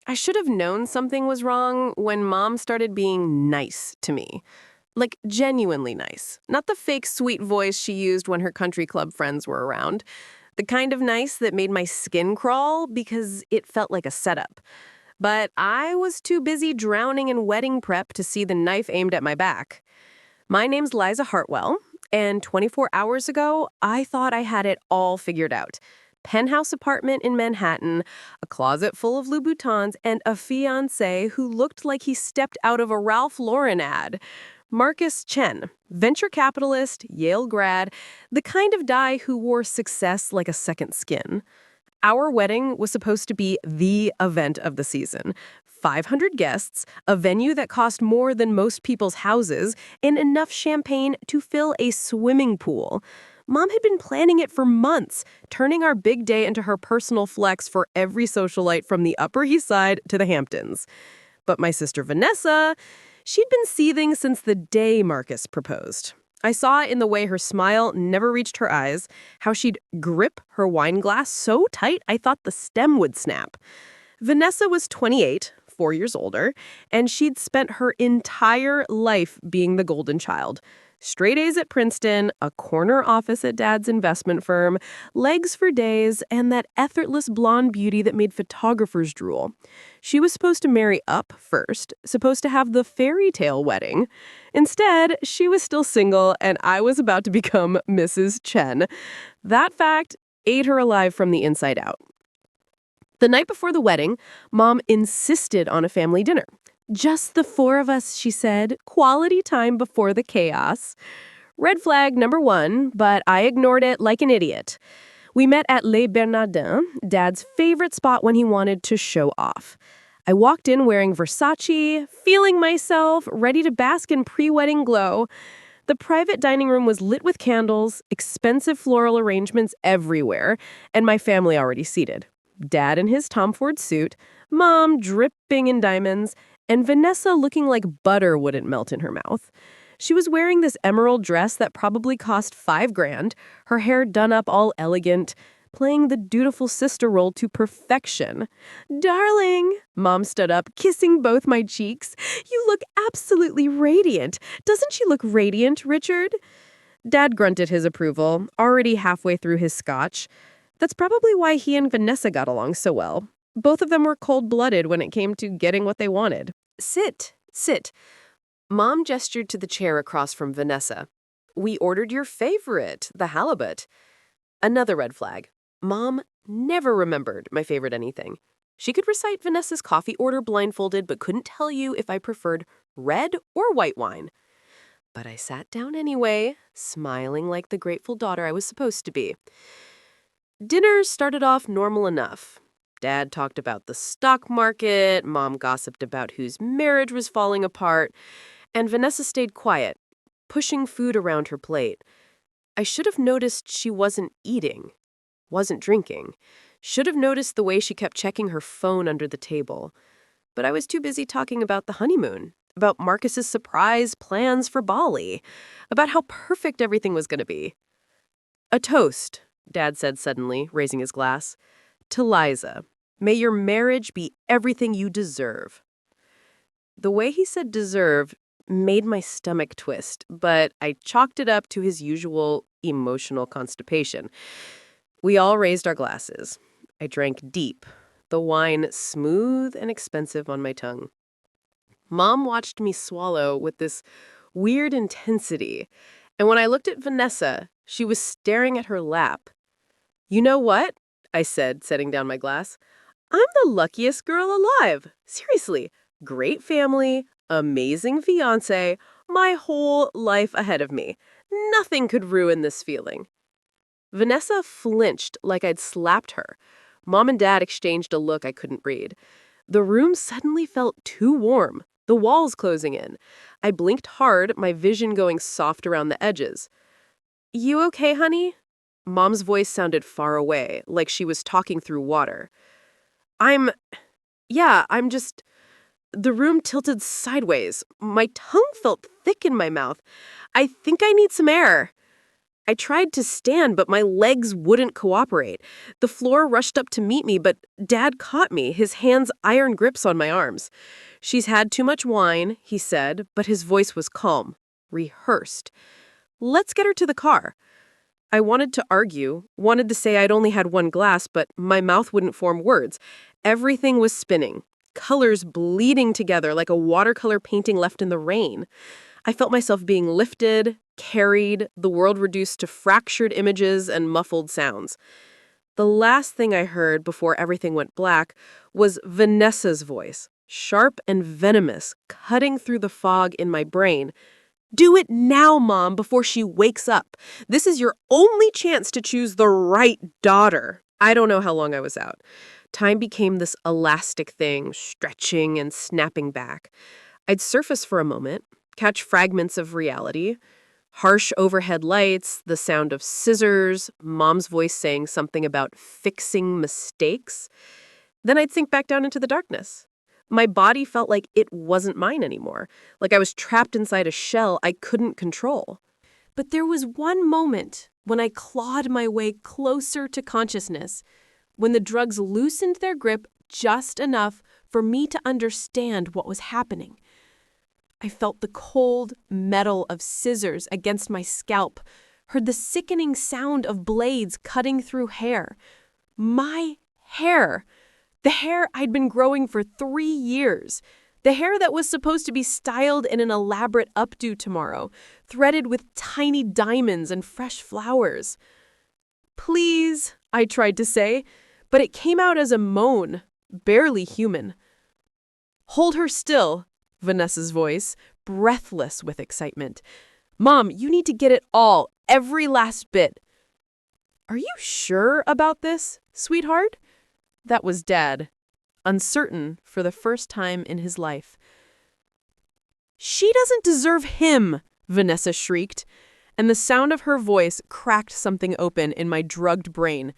I should have known something was wrong when Mom started being nice to me. Like, genuinely nice. Not the fake sweet voice she used when her country club friends were around. The kind of nice that made my skin crawl because it felt like a setup. But I was too busy drowning in wedding prep to see the knife aimed at my back. My name's Liza Hartwell, and 24 hours ago, I thought I had it all figured out. Penthouse apartment in Manhattan, a closet full of Louboutins, and a fiancé who looked like he stepped out of a Ralph Lauren ad. Marcus Chen, venture capitalist, Yale grad, the kind of guy who wore success like a second skin. Our wedding was supposed to be the event of the season. 500 guests, a venue that cost more than most people's houses, and enough champagne to fill a swimming pool. Mom had been planning it for months, turning our big day into her personal flex for every socialite from the Upper East Side to the Hamptons. But my sister Vanessa, she'd been seething since the day Marcus proposed. I saw in the way her smile never reached her eyes, how she'd grip her wine glass so tight I thought the stem would snap. Vanessa was 28, 4 years older, and she'd spent her entire life being the golden child. Straight A's at Princeton, a corner office at Dad's investment firm, legs for days, and that effortless blonde beauty that made photographers drool. She was supposed to marry up first, supposed to have the fairy tale wedding. Instead, she was still single, and I was about to become Mrs. Chen. That fact ate her alive from the inside out. The night before the wedding, Mom insisted on a family dinner. Just the four of us, she said. Quality time before the chaos. Red flag number 1, but I ignored it like an idiot. We met at Les Bernardins, Dad's favorite spot when he wanted to show off. I walked in wearing Versace, feeling myself, ready to bask in pre-wedding glow. The private dining room was lit with candles, expensive floral arrangements everywhere, and my family already seated. Dad in his Tom Ford suit, Mom dripping in diamonds, and Vanessa looking like butter wouldn't melt in her mouth. She was wearing this emerald dress that probably cost $5,000, her hair done up all elegant, playing the dutiful sister role to perfection. "Darling," Mom stood up, kissing both my cheeks. "You look absolutely radiant. Doesn't she look radiant, Richard?" Dad grunted his approval, already halfway through his scotch. That's probably why he and Vanessa got along so well. Both of them were cold-blooded when it came to getting what they wanted. "Sit, sit." Mom gestured to the chair across from Vanessa. "We ordered your favorite, the halibut." Another red flag. Mom never remembered my favorite anything. She could recite Vanessa's coffee order blindfolded, but couldn't tell you if I preferred red or white wine. But I sat down anyway, smiling like the grateful daughter I was supposed to be. Dinner started off normal enough. Dad talked about the stock market, Mom gossiped about whose marriage was falling apart, and Vanessa stayed quiet, pushing food around her plate. I should have noticed she wasn't eating, wasn't drinking. Should have noticed the way she kept checking her phone under the table. But I was too busy talking about the honeymoon, about Marcus's surprise plans for Bali, about how perfect everything was going to be. "A toast," Dad said suddenly, raising his glass. "To Liza. May your marriage be everything you deserve." The way he said deserve made my stomach twist, but I chalked it up to his usual emotional constipation. We all raised our glasses. I drank deep, the wine smooth and expensive on my tongue. Mom watched me swallow with this weird intensity, and when I looked at Vanessa, she was staring at her lap. "You know what?" I said, setting down my glass. "I'm the luckiest girl alive. Seriously, great family, amazing fiancé, my whole life ahead of me. Nothing could ruin this feeling." Vanessa flinched like I'd slapped her. Mom and Dad exchanged a look I couldn't read. The room suddenly felt too warm, the walls closing in. I blinked hard, my vision going soft around the edges. "You okay, honey?" Mom's voice sounded far away, like she was talking through water. I'm just... The room tilted sideways. My tongue felt thick in my mouth. "I think I need some air." I tried to stand, but my legs wouldn't cooperate. The floor rushed up to meet me, but Dad caught me, his hands iron grips on my arms. "She's had too much wine," he said, but his voice was calm, rehearsed. "Let's get her to the car." I wanted to argue, wanted to say I'd only had one glass, but my mouth wouldn't form words. Everything was spinning, colors bleeding together like a watercolor painting left in the rain. I felt myself being lifted, carried, the world reduced to fractured images and muffled sounds. The last thing I heard before everything went black was Vanessa's voice, sharp and venomous, cutting through the fog in my brain. "Do it now, Mom, before she wakes up. This is your only chance to choose the right daughter." I don't know how long I was out. Time became this elastic thing, stretching and snapping back. I'd surface for a moment, catch fragments of reality. Harsh overhead lights, the sound of scissors, Mom's voice saying something about fixing mistakes. Then I'd sink back down into the darkness. My body felt like it wasn't mine anymore, like I was trapped inside a shell I couldn't control. But there was one moment when I clawed my way closer to consciousness, when the drugs loosened their grip just enough for me to understand what was happening. I felt the cold metal of scissors against my scalp, heard the sickening sound of blades cutting through hair. My hair! The hair I'd been growing for 3 years. The hair that was supposed to be styled in an elaborate updo tomorrow, threaded with tiny diamonds and fresh flowers. "Please," I tried to say, but it came out as a moan, barely human. "Hold her still," Vanessa's voice, breathless with excitement. "Mom, you need to get it all, every last bit." "Are you sure about this, sweetheart?" That was Dad, uncertain for the first time in his life. "She doesn't deserve him," Vanessa shrieked, and the sound of her voice cracked something open in my drugged brain.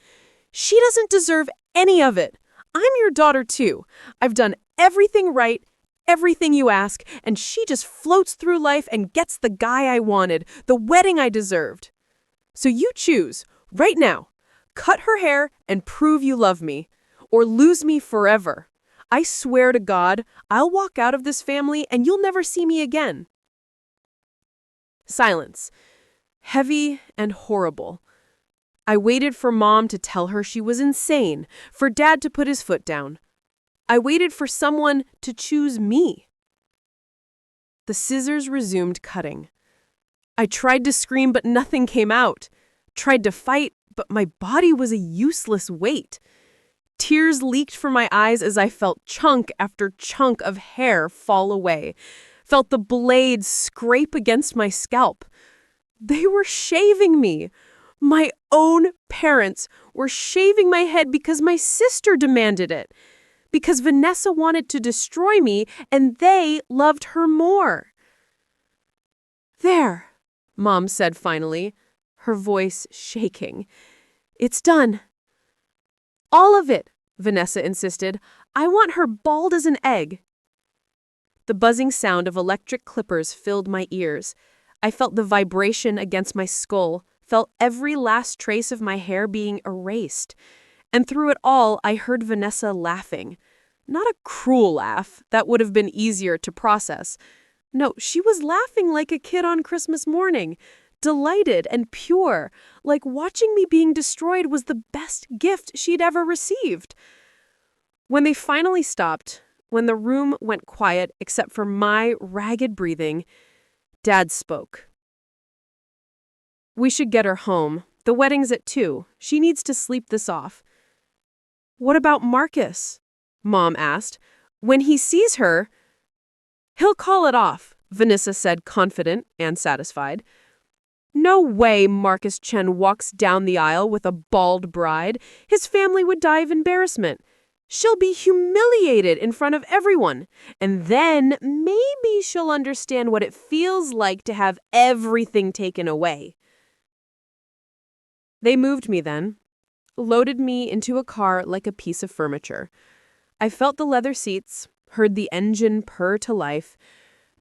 "She doesn't deserve any of it. I'm your daughter too. I've done everything right, everything you ask, and she just floats through life and gets the guy I wanted, the wedding I deserved. So you choose, right now. Cut her hair and prove you love me. Or lose me forever. I swear to God, I'll walk out of this family and you'll never see me again." Silence. Heavy and horrible. I waited for Mom to tell her she was insane, for Dad to put his foot down. I waited for someone to choose me. The scissors resumed cutting. I tried to scream, but nothing came out. Tried to fight, but my body was a useless weight. Tears leaked from my eyes as I felt chunk after chunk of hair fall away, felt the blades scrape against my scalp. They were shaving me. My own parents were shaving my head because my sister demanded it, because Vanessa wanted to destroy me and they loved her more. "There," Mom said finally, her voice shaking. "It's done." "All of it," Vanessa insisted. "I want her bald as an egg." The buzzing sound of electric clippers filled my ears. I felt the vibration against my skull, felt every last trace of my hair being erased. And through it all, I heard Vanessa laughing. Not a cruel laugh, that would have been easier to process. No, she was laughing like a kid on Christmas morning. Delighted and pure, like watching me being destroyed was the best gift she'd ever received. When they finally stopped, when the room went quiet except for my ragged breathing, Dad spoke. "We should get her home. The wedding's at 2. She needs to sleep this off." "What about Marcus?" Mom asked. "When he sees her—" "He'll call it off," Vanessa said, confident and satisfied. "No way Marcus Chen walks down the aisle with a bald bride. His family would die of embarrassment. She'll be humiliated in front of everyone. And then maybe she'll understand what it feels like to have everything taken away." They moved me then, loaded me into a car like a piece of furniture. I felt the leather seats, heard the engine purr to life,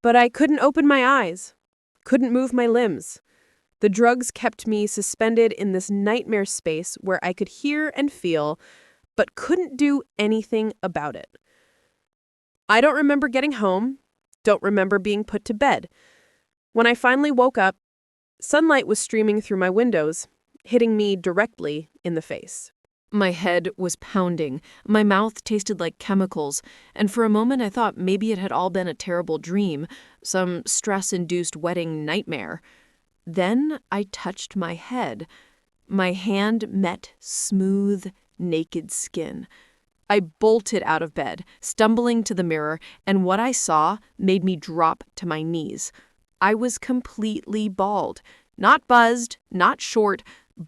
but I couldn't open my eyes, couldn't move my limbs. The drugs kept me suspended in this nightmare space where I could hear and feel, but couldn't do anything about it. I don't remember getting home, don't remember being put to bed. When I finally woke up, sunlight was streaming through my windows, hitting me directly in the face. My head was pounding, my mouth tasted like chemicals, and for a moment I thought maybe it had all been a terrible dream, some stress-induced wedding nightmare. Then I touched my head. My hand met smooth, naked skin. I bolted out of bed, stumbling to the mirror, and what I saw made me drop to my knees. I was completely bald. Not buzzed, not short,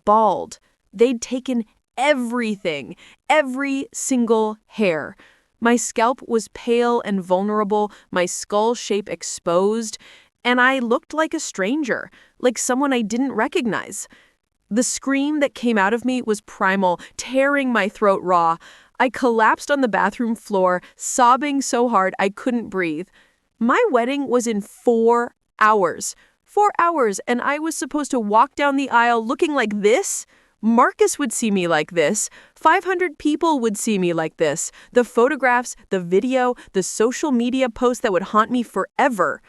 bald. They'd taken everything, every single hair. My scalp was pale and vulnerable, my skull shape exposed, and I looked like a stranger, like someone I didn't recognize. The scream that came out of me was primal, tearing my throat raw. I collapsed on the bathroom floor, sobbing so hard I couldn't breathe. My wedding was in 4 hours. 4 hours, and I was supposed to walk down the aisle looking like this? Marcus would see me like this. 500 people would see me like this. The photographs, the video, the social media posts that would haunt me forever.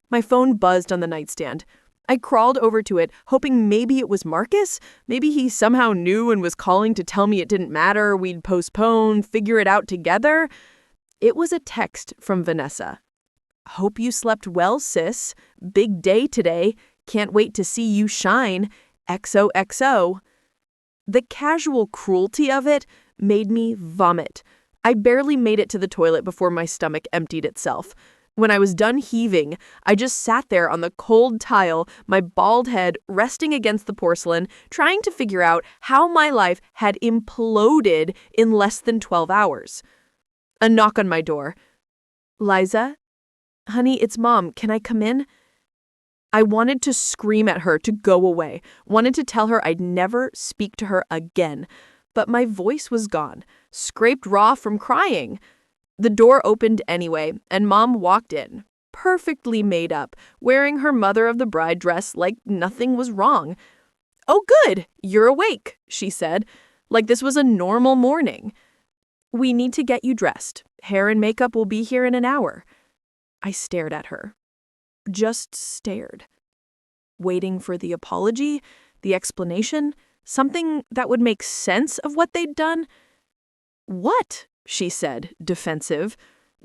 My phone buzzed on the nightstand. I crawled over to it, hoping maybe it was Marcus. Maybe he somehow knew and was calling to tell me it didn't matter, we'd postpone, figure it out together. It was a text from Vanessa. "Hope you slept well, sis. Big day today. Can't wait to see you shine. XOXO." The casual cruelty of it made me vomit. I barely made it to the toilet before my stomach emptied itself. When I was done heaving, I just sat there on the cold tile, my bald head resting against the porcelain, trying to figure out how my life had imploded in less than 12 hours. A knock on my door. "Liza? Honey, it's Mom. Can I come in?" I wanted to scream at her to go away, wanted to tell her I'd never speak to her again, but my voice was gone, scraped raw from crying. The door opened anyway, and Mom walked in, perfectly made up, wearing her mother of the bride dress like nothing was wrong. "Oh, good, you're awake," she said, like this was a normal morning. "We need to get you dressed. Hair and makeup will be here in an hour." I stared at her. Just stared. Waiting for the apology, the explanation, something that would make sense of what they'd done. "What?" she said, defensive.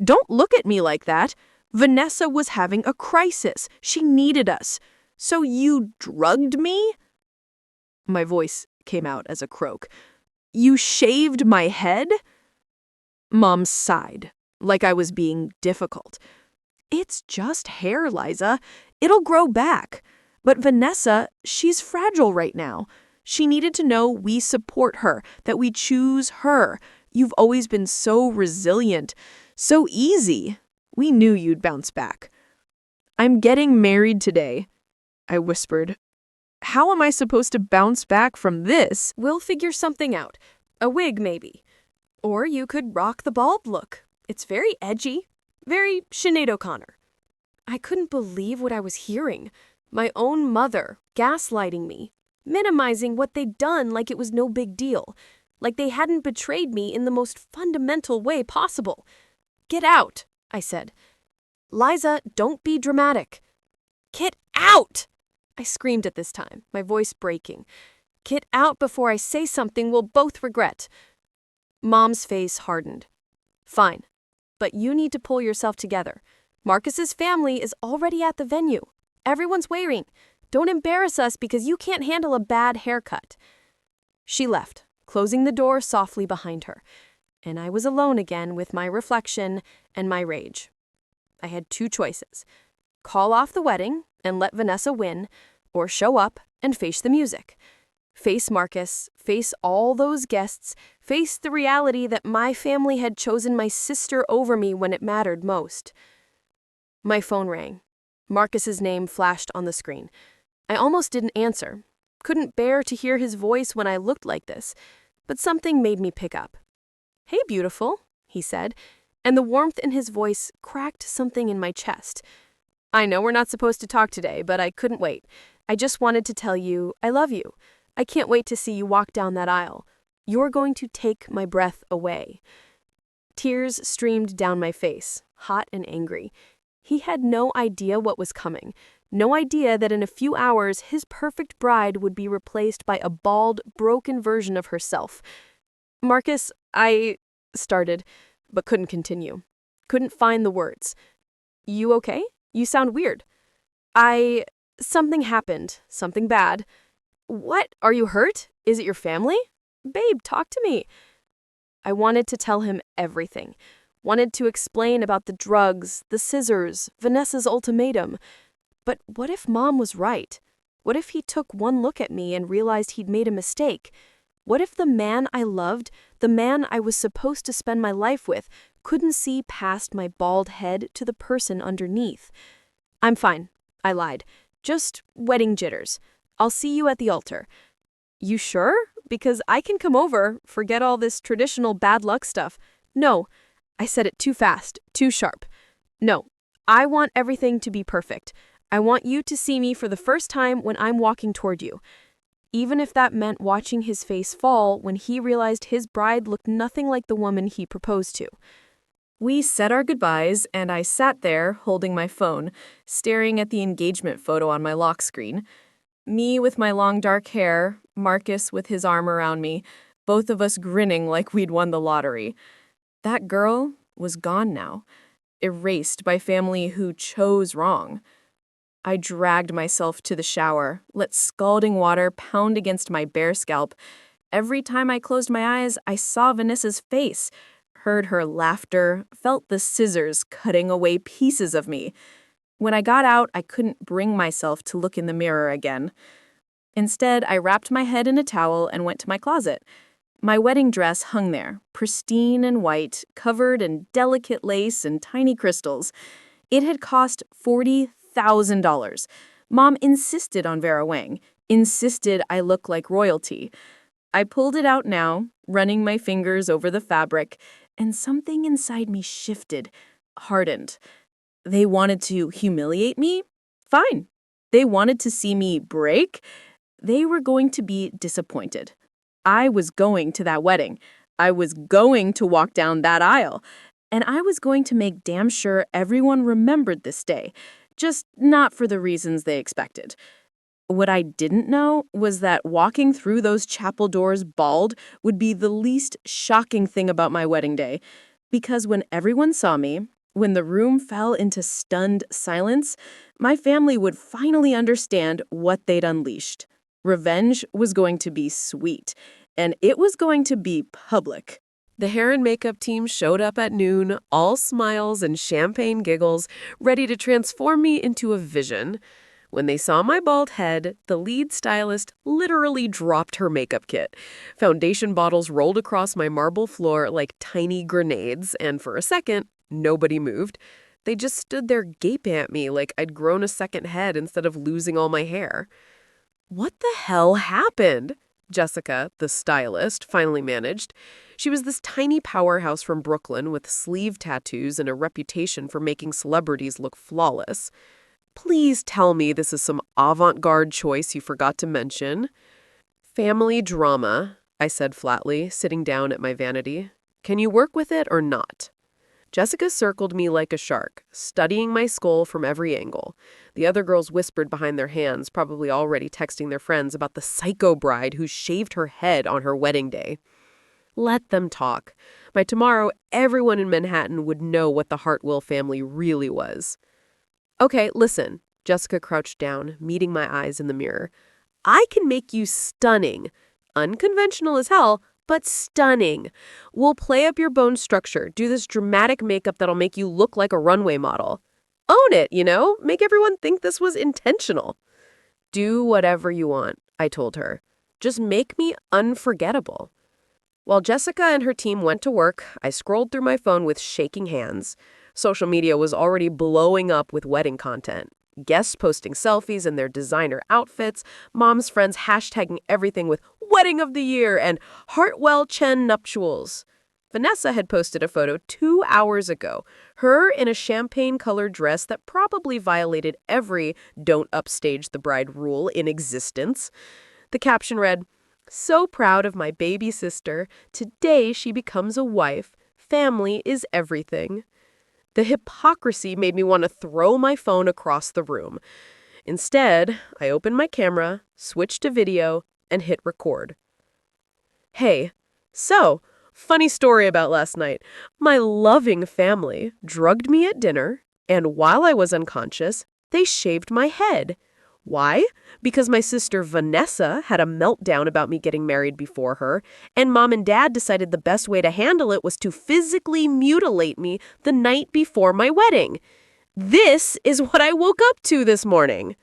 "Don't look at me like that. Vanessa was having a crisis. She needed us. So you drugged me?" My voice came out as a croak. "You shaved my head?" Mom sighed, like I was being difficult. "It's just hair, Liza. It'll grow back. But Vanessa, she's fragile right now. She needed to know we support her, that we choose her. You've always been so resilient, so easy. We knew you'd bounce back." "I'm getting married today," I whispered. "How am I supposed to bounce back from this?" "We'll figure something out. A wig, maybe. Or you could rock the bald look. It's very edgy. Very Sinead O'Connor." I couldn't believe what I was hearing. My own mother gaslighting me, minimizing what they'd done like it was no big deal, like they hadn't betrayed me in the most fundamental way possible. "Get out," I said. "Liza, don't be dramatic." "Get out!" I screamed at this time, my voice breaking. "Get out before I say something we'll both regret." Mom's face hardened. "Fine. But you need to pull yourself together. Marcus's family is already at the venue. Everyone's waiting. Don't embarrass us because you can't handle a bad haircut." She left, closing the door softly behind her, and I was alone again with my reflection and my rage. I had 2 choices: call off the wedding and let Vanessa win, or show up and face the music. Face Marcus, face all those guests, face the reality that my family had chosen my sister over me when it mattered most. My phone rang. Marcus's name flashed on the screen. I almost didn't answer. Couldn't bear to hear his voice when I looked like this, but something made me pick up. "Hey, beautiful," he said, and the warmth in his voice cracked something in my chest. "I know we're not supposed to talk today, but I couldn't wait. I just wanted to tell you I love you. I can't wait to see you walk down that aisle. You're going to take my breath away." Tears streamed down my face, hot and angry. He had no idea what was coming. No idea that in a few hours his perfect bride would be replaced by a bald, broken version of herself. "Marcus, I started, but couldn't continue. Couldn't find the words. You okay? You sound weird." Something happened. Something bad." "What? Are you hurt? Is it your family?" "Babe, talk to me." I wanted to tell him everything. Wanted to explain about the drugs, the scissors, Vanessa's ultimatum. But what if Mom was right? What if he took one look at me and realized he'd made a mistake? What if the man I loved, the man I was supposed to spend my life with, couldn't see past my bald head to the person underneath? "I'm fine," I lied. "Just wedding jitters. I'll see you at the altar." "You sure? Because I can come over, forget all this traditional bad luck stuff." "No." I said it too fast, too sharp. "No. I want everything to be perfect. I want you to see me for the first time when I'm walking toward you." Even if that meant watching his face fall when he realized his bride looked nothing like the woman he proposed to. We said our goodbyes, and I sat there, holding my phone, staring at the engagement photo on my lock screen. Me with my long dark hair, Marcus with his arm around me, both of us grinning like we'd won the lottery. That girl was gone now, erased by family who chose wrong. I dragged myself to the shower, let scalding water pound against my bare scalp. Every time I closed my eyes, I saw Vanessa's face, heard her laughter, felt the scissors cutting away pieces of me. When I got out, I couldn't bring myself to look in the mirror again. Instead, I wrapped my head in a towel and went to my closet. My wedding dress hung there, pristine and white, covered in delicate lace and tiny crystals. It had cost $40,000. Mom insisted on Vera Wang, insisted I look like royalty. I pulled it out now, running my fingers over the fabric, and something inside me shifted, hardened. They wanted to humiliate me? Fine. They wanted to see me break? They were going to be disappointed. I was going to that wedding. I was going to walk down that aisle. And I was going to make damn sure everyone remembered this day, just not for the reasons they expected. What I didn't know was that walking through those chapel doors bald would be the least shocking thing about my wedding day, because when everyone saw me, when the room fell into stunned silence, my family would finally understand what they'd unleashed. Revenge was going to be sweet, and it was going to be public. The hair and makeup team showed up at noon, all smiles and champagne giggles, ready to transform me into a vision. When they saw my bald head, the lead stylist literally dropped her makeup kit. Foundation bottles rolled across my marble floor like tiny grenades, and for a second, nobody moved. They just stood there gaping at me like I'd grown a second head instead of losing all my hair. "What the hell happened?" Jessica, the stylist, finally managed. She was this tiny powerhouse from Brooklyn with sleeve tattoos and a reputation for making celebrities look flawless. "Please tell me this is some avant-garde choice you forgot to mention." "Family drama," I said flatly, sitting down at my vanity. "Can you work with it or not?" Jessica circled me like a shark, studying my skull from every angle. The other girls whispered behind their hands, probably already texting their friends about the psycho bride who shaved her head on her wedding day. Let them talk. By tomorrow, everyone in Manhattan would know what the Hartwell family really was. "Okay, listen." Jessica crouched down, meeting my eyes in the mirror. "I can make you stunning. Unconventional as hell, but stunning. We'll play up your bone structure, do this dramatic makeup that'll make you look like a runway model. Own it, Make everyone think this was intentional." "Do whatever you want," I told her. "Just make me unforgettable." While Jessica and her team went to work, I scrolled through my phone with shaking hands. Social media was already blowing up with wedding content. Guests posting selfies in their designer outfits, mom's friends hashtagging everything with "Wedding of the Year" and "Hartwell Chen Nuptials." Vanessa had posted a photo 2 hours ago, her in a champagne-colored dress that probably violated every don't upstage the bride rule in existence. The caption read, "So proud of my baby sister. Today she becomes a wife. Family is everything." The hypocrisy made me want to throw my phone across the room. Instead, I opened my camera, switched to video, and hit record. Hey, so, funny story about last night. My loving family drugged me at dinner, and while I was unconscious, they shaved my head. Why? Because my sister Vanessa had a meltdown about me getting married before her, and mom and dad decided the best way to handle it was to physically mutilate me the night before my wedding. This is what I woke up to this morning.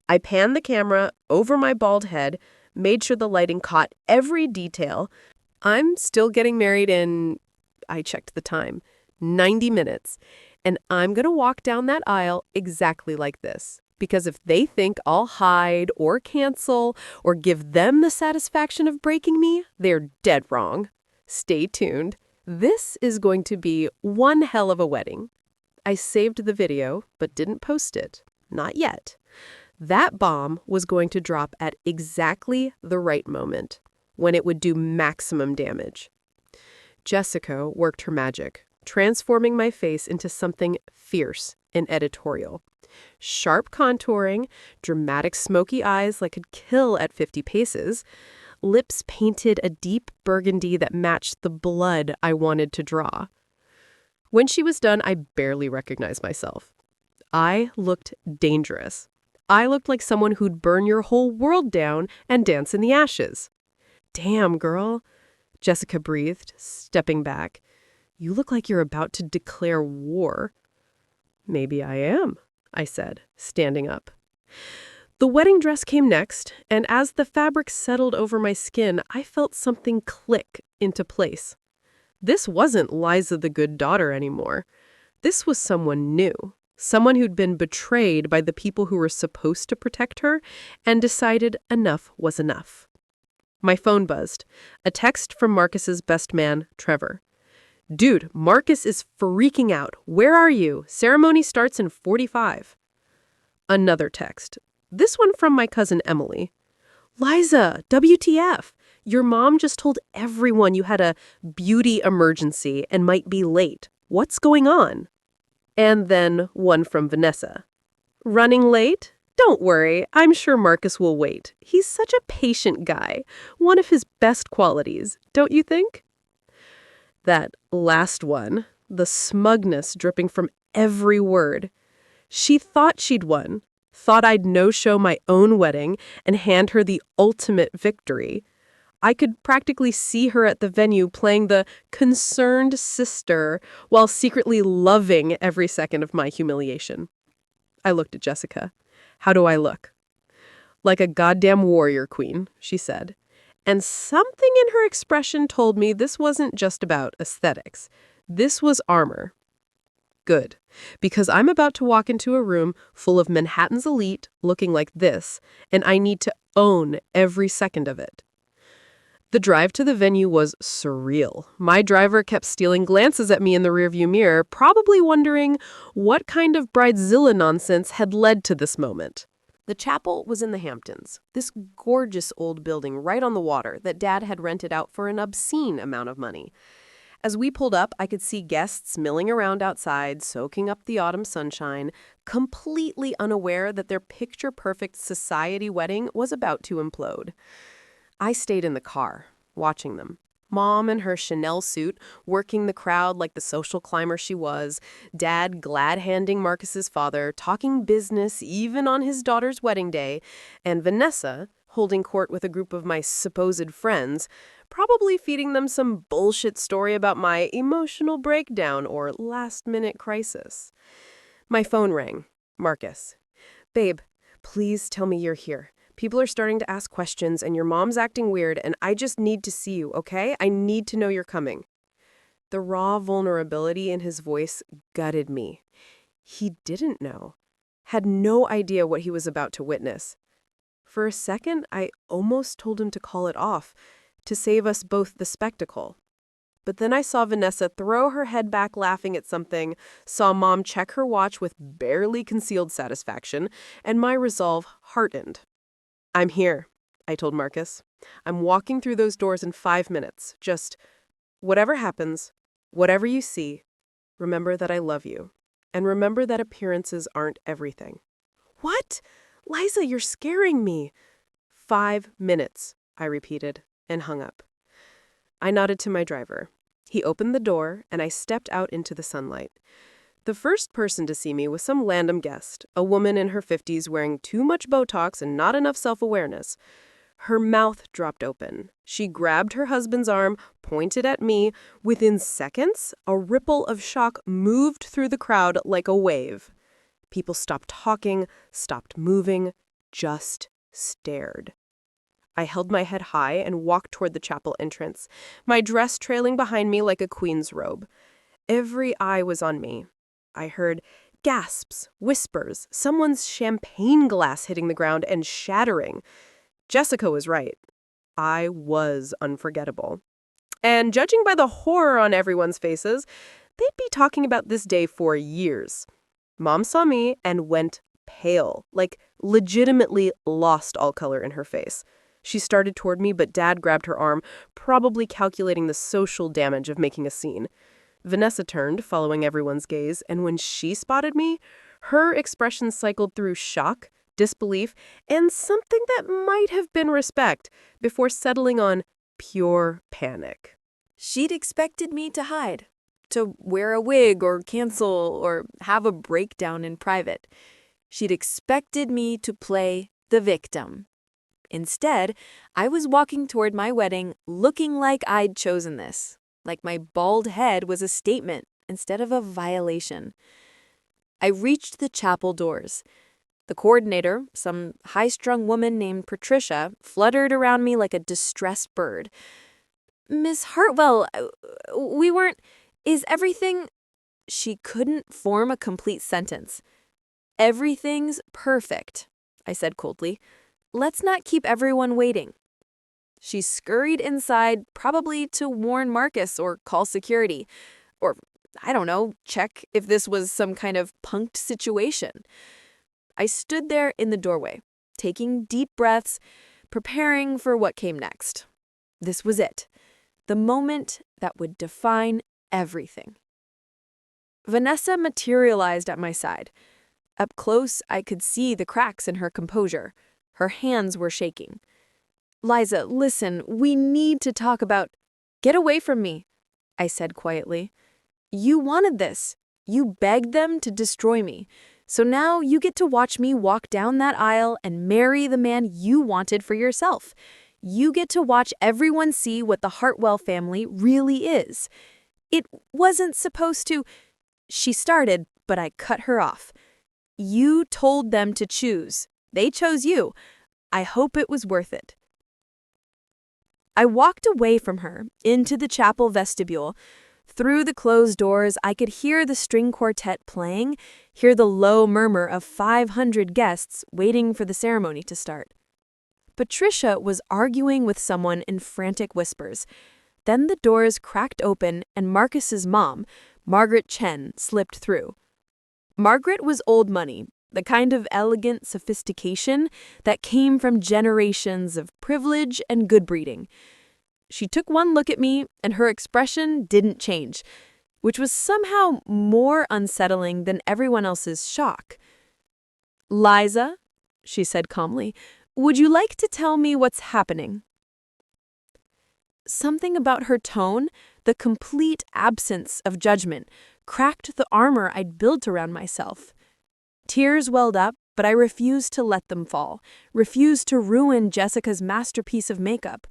I panned the camera over my bald head, made sure the lighting caught every detail. I'm still getting married in, I checked the time, 90 minutes. And I'm going to walk down that aisle exactly like this. Because if they think I'll hide or cancel or give them the satisfaction of breaking me, they're dead wrong. Stay tuned. This is going to be one hell of a wedding. I saved the video, but didn't post it. Not yet. That bomb was going to drop at exactly the right moment, when it would do maximum damage. Jessica worked her magic, transforming my face into something fierce and editorial. Sharp contouring, dramatic smoky eyes that could kill at 50 paces, lips painted a deep burgundy that matched the blood I wanted to draw. When she was done, I barely recognized myself. I looked dangerous. I looked like someone who'd burn your whole world down and dance in the ashes. "Damn, girl," Jessica breathed, stepping back. "You look like you're about to declare war." "Maybe I am," I said, standing up. The wedding dress came next, and as the fabric settled over my skin, I felt something click into place. This wasn't Liza the good daughter anymore. This was someone new, someone who'd been betrayed by the people who were supposed to protect her and decided enough was enough. My phone buzzed. A text from Marcus's best man, Trevor. "Dude, Marcus is freaking out. Where are you? Ceremony starts in 45. Another text. This one from my cousin Emily. "Liza, WTF? Your mom just told everyone you had a beauty emergency and might be late. What's going on?" And then one from Vanessa. "Running late? Don't worry, I'm sure Marcus will wait. He's such a patient guy. One of his best qualities, don't you think?" That last one, the smugness dripping from every word. She thought she'd won, thought I'd no-show my own wedding and hand her the ultimate victory. I could practically see her at the venue playing the concerned sister while secretly loving every second of my humiliation. I looked at Jessica. "How do I look?" "Like a goddamn warrior queen," she said. And something in her expression told me this wasn't just about aesthetics. This was armor. Good, because I'm about to walk into a room full of Manhattan's elite looking like this, and I need to own every second of it. The drive to the venue was surreal. My driver kept stealing glances at me in the rearview mirror, probably wondering what kind of bridezilla nonsense had led to this moment. The chapel was in the Hamptons, this gorgeous old building right on the water that Dad had rented out for an obscene amount of money. As we pulled up, I could see guests milling around outside, soaking up the autumn sunshine, completely unaware that their picture-perfect society wedding was about to implode. I stayed in the car, watching them. Mom in her Chanel suit, working the crowd like the social climber she was, Dad glad-handing Marcus's father, talking business even on his daughter's wedding day, and Vanessa holding court with a group of my supposed friends, probably feeding them some bullshit story about my emotional breakdown or last-minute crisis. My phone rang. Marcus. "Babe, please tell me you're here. People are starting to ask questions, and your mom's acting weird, and I just need to see you, okay? I need to know you're coming." The raw vulnerability in his voice gutted me. He didn't know. Had no idea what he was about to witness. For a second, I almost told him to call it off, to save us both the spectacle. But then I saw Vanessa throw her head back laughing at something, saw Mom check her watch with barely concealed satisfaction, and my resolve hardened. "I'm here," I told Marcus. "I'm walking through those doors in 5 minutes. Just whatever happens, whatever you see, remember that I love you. And remember that appearances aren't everything." "What? Liza, you're scaring me." 5 minutes, I repeated, and hung up. I nodded to my driver. He opened the door, and I stepped out into the sunlight. The first person to see me was some random guest, a woman in her 50s wearing too much Botox and not enough self-awareness. Her mouth dropped open. She grabbed her husband's arm, pointed at me. Within seconds, a ripple of shock moved through the crowd like a wave. People stopped talking, stopped moving, just stared. I held my head high and walked toward the chapel entrance, my dress trailing behind me like a queen's robe. Every eye was on me. I heard gasps, whispers, someone's champagne glass hitting the ground and shattering. Jessica was right. I was unforgettable. And judging by the horror on everyone's faces, they'd be talking about this day for years. Mom saw me and went pale, like legitimately lost all color in her face. She started toward me, but Dad grabbed her arm, probably calculating the social damage of making a scene. Vanessa turned, following everyone's gaze, and when she spotted me, her expression cycled through shock, disbelief, and something that might have been respect, before settling on pure panic. She'd expected me to hide, to wear a wig or cancel or have a breakdown in private. She'd expected me to play the victim. Instead, I was walking toward my wedding looking like I'd chosen this, like my bald head was a statement instead of a violation. I reached the chapel doors. The coordinator, some high-strung woman named Patricia, fluttered around me like a distressed bird. "Miss Hartwell, we weren't... Is everything..." She couldn't form a complete sentence. "Everything's perfect," I said coldly. "Let's not keep everyone waiting." She scurried inside, probably to warn Marcus or call security. Or, I don't know, check if this was some kind of punked situation. I stood there in the doorway, taking deep breaths, preparing for what came next. This was it, the moment that would define everything. Vanessa materialized at my side. Up close, I could see the cracks in her composure. Her hands were shaking. "Liza, listen, we need to talk about..." "Get away from me," I said quietly. "You wanted this. You begged them to destroy me. So now you get to watch me walk down that aisle and marry the man you wanted for yourself. You get to watch everyone see what the Hartwell family really is. It wasn't supposed to..." She started, but I cut her off. "You told them to choose. They chose you. I hope it was worth it." I walked away from her, into the chapel vestibule. Through the closed doors, I could hear the string quartet playing, hear the low murmur of 500 guests waiting for the ceremony to start. Patricia was arguing with someone in frantic whispers. Then the doors cracked open and Marcus's mom, Margaret Chen, slipped through. Margaret was old money, the kind of elegant sophistication that came from generations of privilege and good breeding. She took one look at me, and her expression didn't change, which was somehow more unsettling than everyone else's shock. "Liza," she said calmly, "would you like to tell me what's happening?" Something about her tone, the complete absence of judgment, cracked the armor I'd built around myself. Tears welled up, but I refused to let them fall, refused to ruin Jessica's masterpiece of makeup.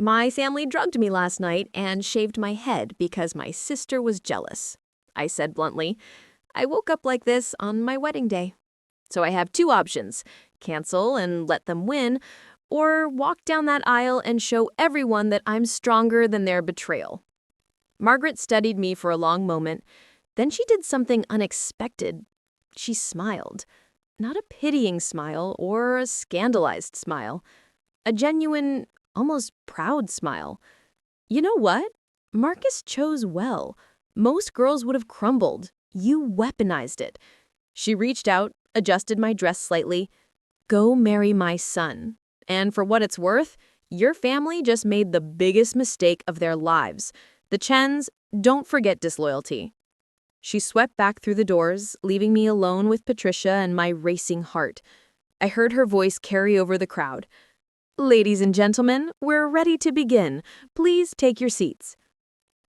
"My family drugged me last night and shaved my head because my sister was jealous," I said bluntly. "I woke up like this on my wedding day. So I have two options: cancel and let them win, or walk down that aisle and show everyone that I'm stronger than their betrayal." Margaret studied me for a long moment. Then she did something unexpected. She smiled. Not a pitying smile or a scandalized smile. A genuine, almost proud smile. "You know what?" Marcus chose well. Most girls would have crumbled. You weaponized it. She reached out, adjusted my dress slightly. Go marry my son. And for what it's worth, your family just made the biggest mistake of their lives. The Chens, don't forget disloyalty. She swept back through the doors, leaving me alone with Patricia and my racing heart. I heard her voice carry over the crowd. Ladies and gentlemen, we're ready to begin. Please take your seats.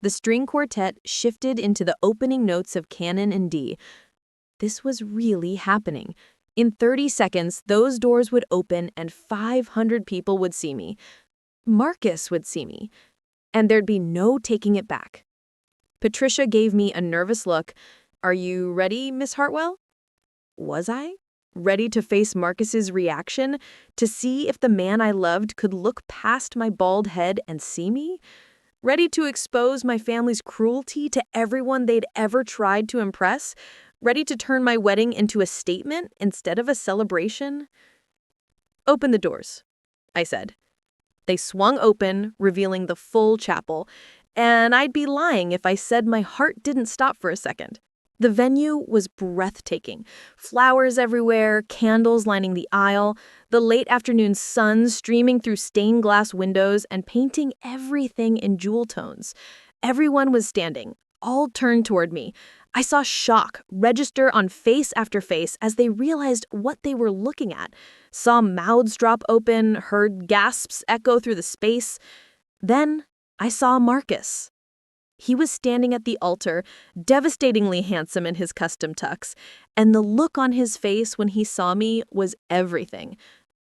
The string quartet shifted into the opening notes of Canon in D. This was really happening. In 30 seconds, those doors would open and 500 people would see me. Marcus would see me. And there'd be no taking it back. Patricia gave me a nervous look. Are you ready, Miss Hartwell? Was I? Ready to face Marcus's reaction? To see if the man I loved could look past my bald head and see me? Ready to expose my family's cruelty to everyone they'd ever tried to impress? Ready to turn my wedding into a statement instead of a celebration? Open the doors, I said. They swung open, revealing the full chapel, and I'd be lying if I said my heart didn't stop for a second. The venue was breathtaking. Flowers everywhere, candles lining the aisle, the late afternoon sun streaming through stained glass windows and painting everything in jewel tones. Everyone was standing, all turned toward me. I saw shock register on face after face as they realized what they were looking at. Saw mouths drop open, heard gasps echo through the space. Then I saw Marcus. He was standing at the altar, devastatingly handsome in his custom tux, and the look on his face when he saw me was everything.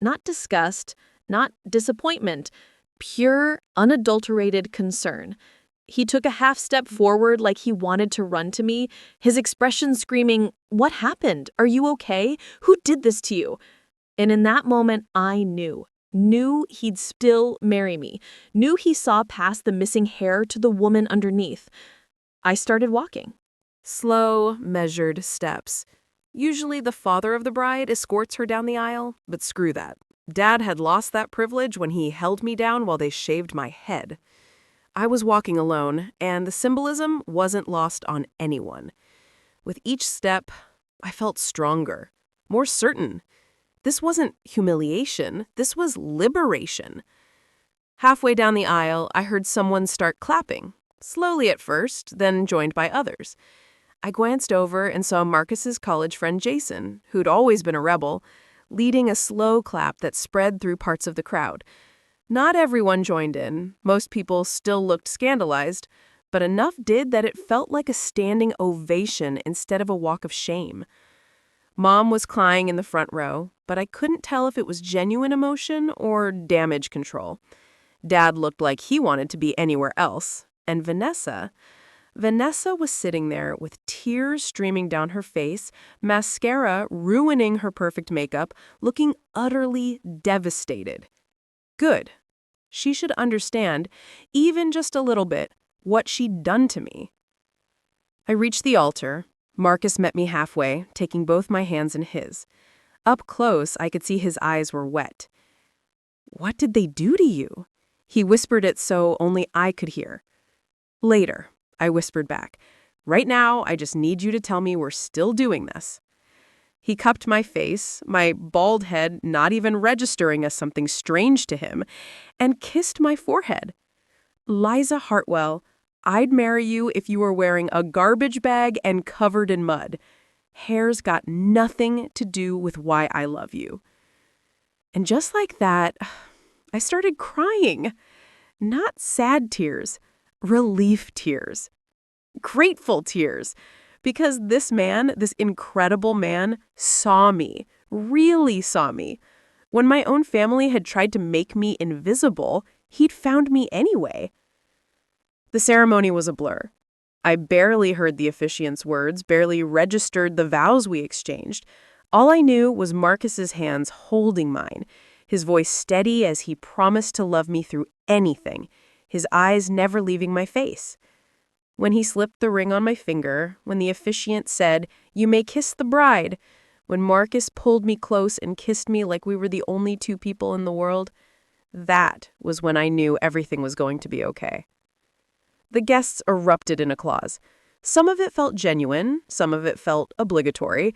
Not disgust, not disappointment, pure, unadulterated concern. He took a half step forward like he wanted to run to me, his expression screaming, "What happened? Are you okay? Who did this to you?" And in that moment, I knew he'd still marry me, knew he saw past the missing hair to the woman underneath. I started walking. Slow, measured steps. Usually the father of the bride escorts her down the aisle, but screw that. Dad had lost that privilege when he held me down while they shaved my head. I was walking alone, and the symbolism wasn't lost on anyone. With each step, I felt stronger, more certain. This wasn't humiliation, this was liberation. Halfway down the aisle, I heard someone start clapping, slowly at first, then joined by others. I glanced over and saw Marcus's college friend Jason, who'd always been a rebel, leading a slow clap that spread through parts of the crowd. Not everyone joined in, most people still looked scandalized, but enough did that it felt like a standing ovation instead of a walk of shame. Mom was crying in the front row, but I couldn't tell if it was genuine emotion or damage control. Dad looked like he wanted to be anywhere else, and Vanessa was sitting there with tears streaming down her face, mascara ruining her perfect makeup, looking utterly devastated. Good. She should understand, even just a little bit, what she'd done to me. I reached the altar. Marcus met me halfway, taking both my hands in his. Up close, I could see his eyes were wet. "What did they do to you?" He whispered it so only I could hear. "Later," I whispered back. "Right now, I just need you to tell me we're still doing this." He cupped my face, my bald head not even registering as something strange to him, and kissed my forehead. "Liza Hartwell, I'd marry you if you were wearing a garbage bag and covered in mud. Hair's got nothing to do with why I love you." And just like that, I started crying. Not sad tears, relief tears. Grateful tears. Because this man, this incredible man, saw me, really saw me. When my own family had tried to make me invisible, he'd found me anyway. The ceremony was a blur. I barely heard the officiant's words, barely registered the vows we exchanged. All I knew was Marcus's hands holding mine, his voice steady as he promised to love me through anything, his eyes never leaving my face. When he slipped the ring on my finger, when the officiant said, "You may kiss the bride," when Marcus pulled me close and kissed me like we were the only two people in the world, that was when I knew everything was going to be okay. The guests erupted in applause. Some of it felt genuine, some of it felt obligatory,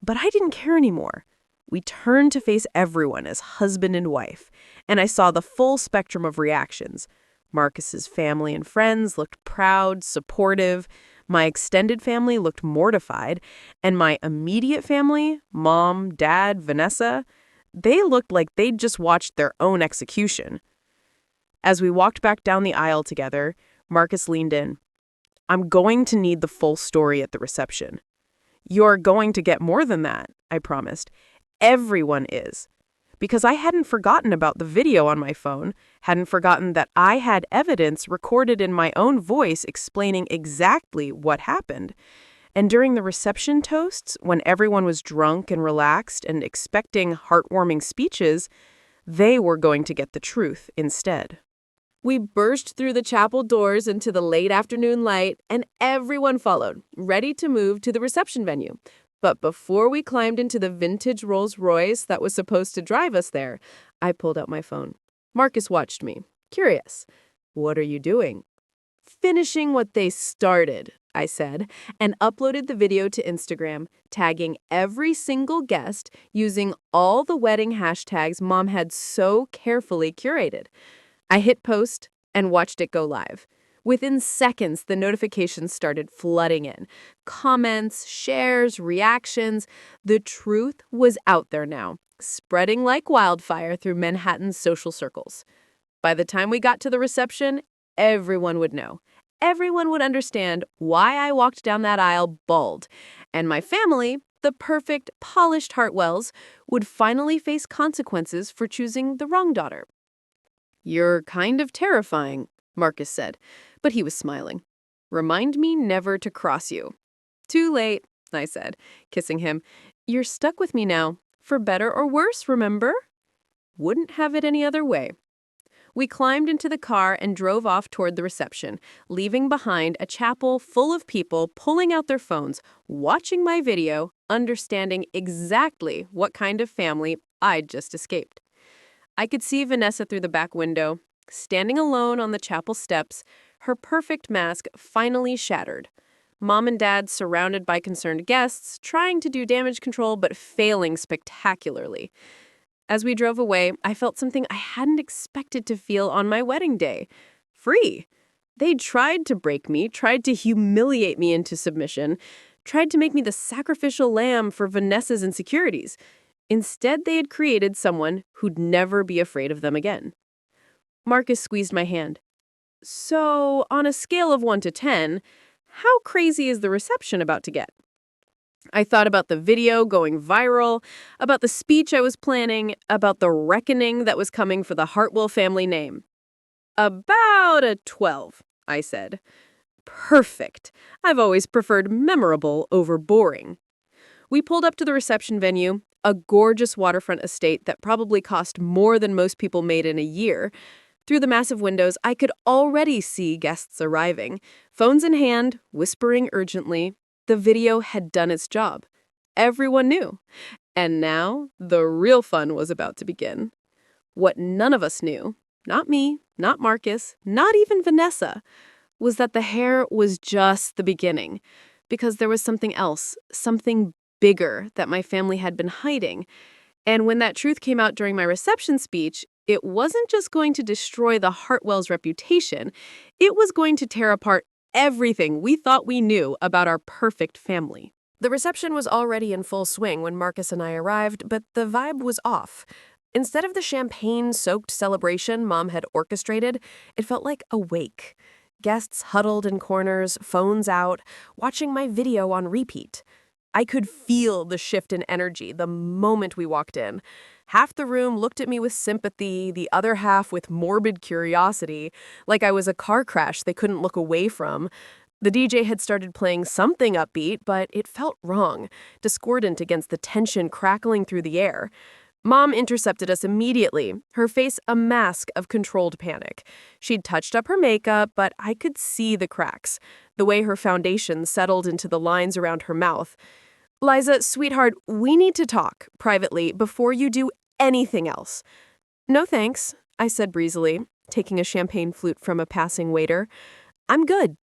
but I didn't care anymore. We turned to face everyone as husband and wife, and I saw the full spectrum of reactions. Marcus's family and friends looked proud, supportive. My extended family looked mortified, and my immediate family, mom, dad, Vanessa, they looked like they'd just watched their own execution. As we walked back down the aisle together, Marcus leaned in. "I'm going to need the full story at the reception." "You're going to get more than that," I promised. "Everyone is." Because I hadn't forgotten about the video on my phone, hadn't forgotten that I had evidence recorded in my own voice explaining exactly what happened. And during the reception toasts, when everyone was drunk and relaxed and expecting heartwarming speeches, they were going to get the truth instead. We burst through the chapel doors into the late afternoon light, and everyone followed, ready to move to the reception venue. But before we climbed into the vintage Rolls-Royce that was supposed to drive us there, I pulled out my phone. Marcus watched me, curious. "What are you doing?" "Finishing what they started," I said, and uploaded the video to Instagram, tagging every single guest using all the wedding hashtags Mom had so carefully curated. I hit post and watched it go live. Within seconds, the notifications started flooding in. Comments, shares, reactions. The truth was out there now, spreading like wildfire through Manhattan's social circles. By the time we got to the reception, everyone would know. Everyone would understand why I walked down that aisle bald. And my family, the perfect, polished Hartwells, would finally face consequences for choosing the wrong daughter. "You're kind of terrifying," Marcus said, but he was smiling. "Remind me never to cross you." "Too late," I said, kissing him. "You're stuck with me now, for better or worse, remember?" Wouldn't have it any other way. We climbed into the car and drove off toward the reception, leaving behind a chapel full of people pulling out their phones, watching my video, understanding exactly what kind of family I'd just escaped. I could see Vanessa through the back window, standing alone on the chapel steps, her perfect mask finally shattered. Mom and Dad surrounded by concerned guests, trying to do damage control but failing spectacularly. As we drove away, I felt something I hadn't expected to feel on my wedding day. Free. They'd tried to break me, tried to humiliate me into submission, tried to make me the sacrificial lamb for Vanessa's insecurities. Instead, they had created someone who'd never be afraid of them again. Marcus squeezed my hand. "So, on a scale of 1 to 10, how crazy is the reception about to get?" I thought about the video going viral, about the speech I was planning, about the reckoning that was coming for the Hartwell family name. "About a 12, I said. "Perfect. I've always preferred memorable over boring." We pulled up to the reception venue, a gorgeous waterfront estate that probably cost more than most people made in a year. Through the massive windows, I could already see guests arriving, phones in hand, whispering urgently. The video had done its job. Everyone knew. And now, the real fun was about to begin. What none of us knew, not me, not Marcus, not even Vanessa, was that the hair was just the beginning. Because there was something else, something bigger that my family had been hiding. And when that truth came out during my reception speech, it wasn't just going to destroy the Hartwell's reputation, it was going to tear apart everything we thought we knew about our perfect family. The reception was already in full swing when Marcus and I arrived, but the vibe was off. Instead of the champagne-soaked celebration Mom had orchestrated, it felt like a wake. Guests huddled in corners, phones out, watching my video on repeat. I could feel the shift in energy the moment we walked in. Half the room looked at me with sympathy, the other half with morbid curiosity, like I was a car crash they couldn't look away from. The DJ had started playing something upbeat, but it felt wrong, discordant against the tension crackling through the air. Mom intercepted us immediately, her face a mask of controlled panic. She'd touched up her makeup, but I could see the cracks, the way her foundation settled into the lines around her mouth. "Liza, sweetheart, we need to talk, privately, before you do anything else." "No thanks," I said breezily, taking a champagne flute from a passing waiter. I'm good.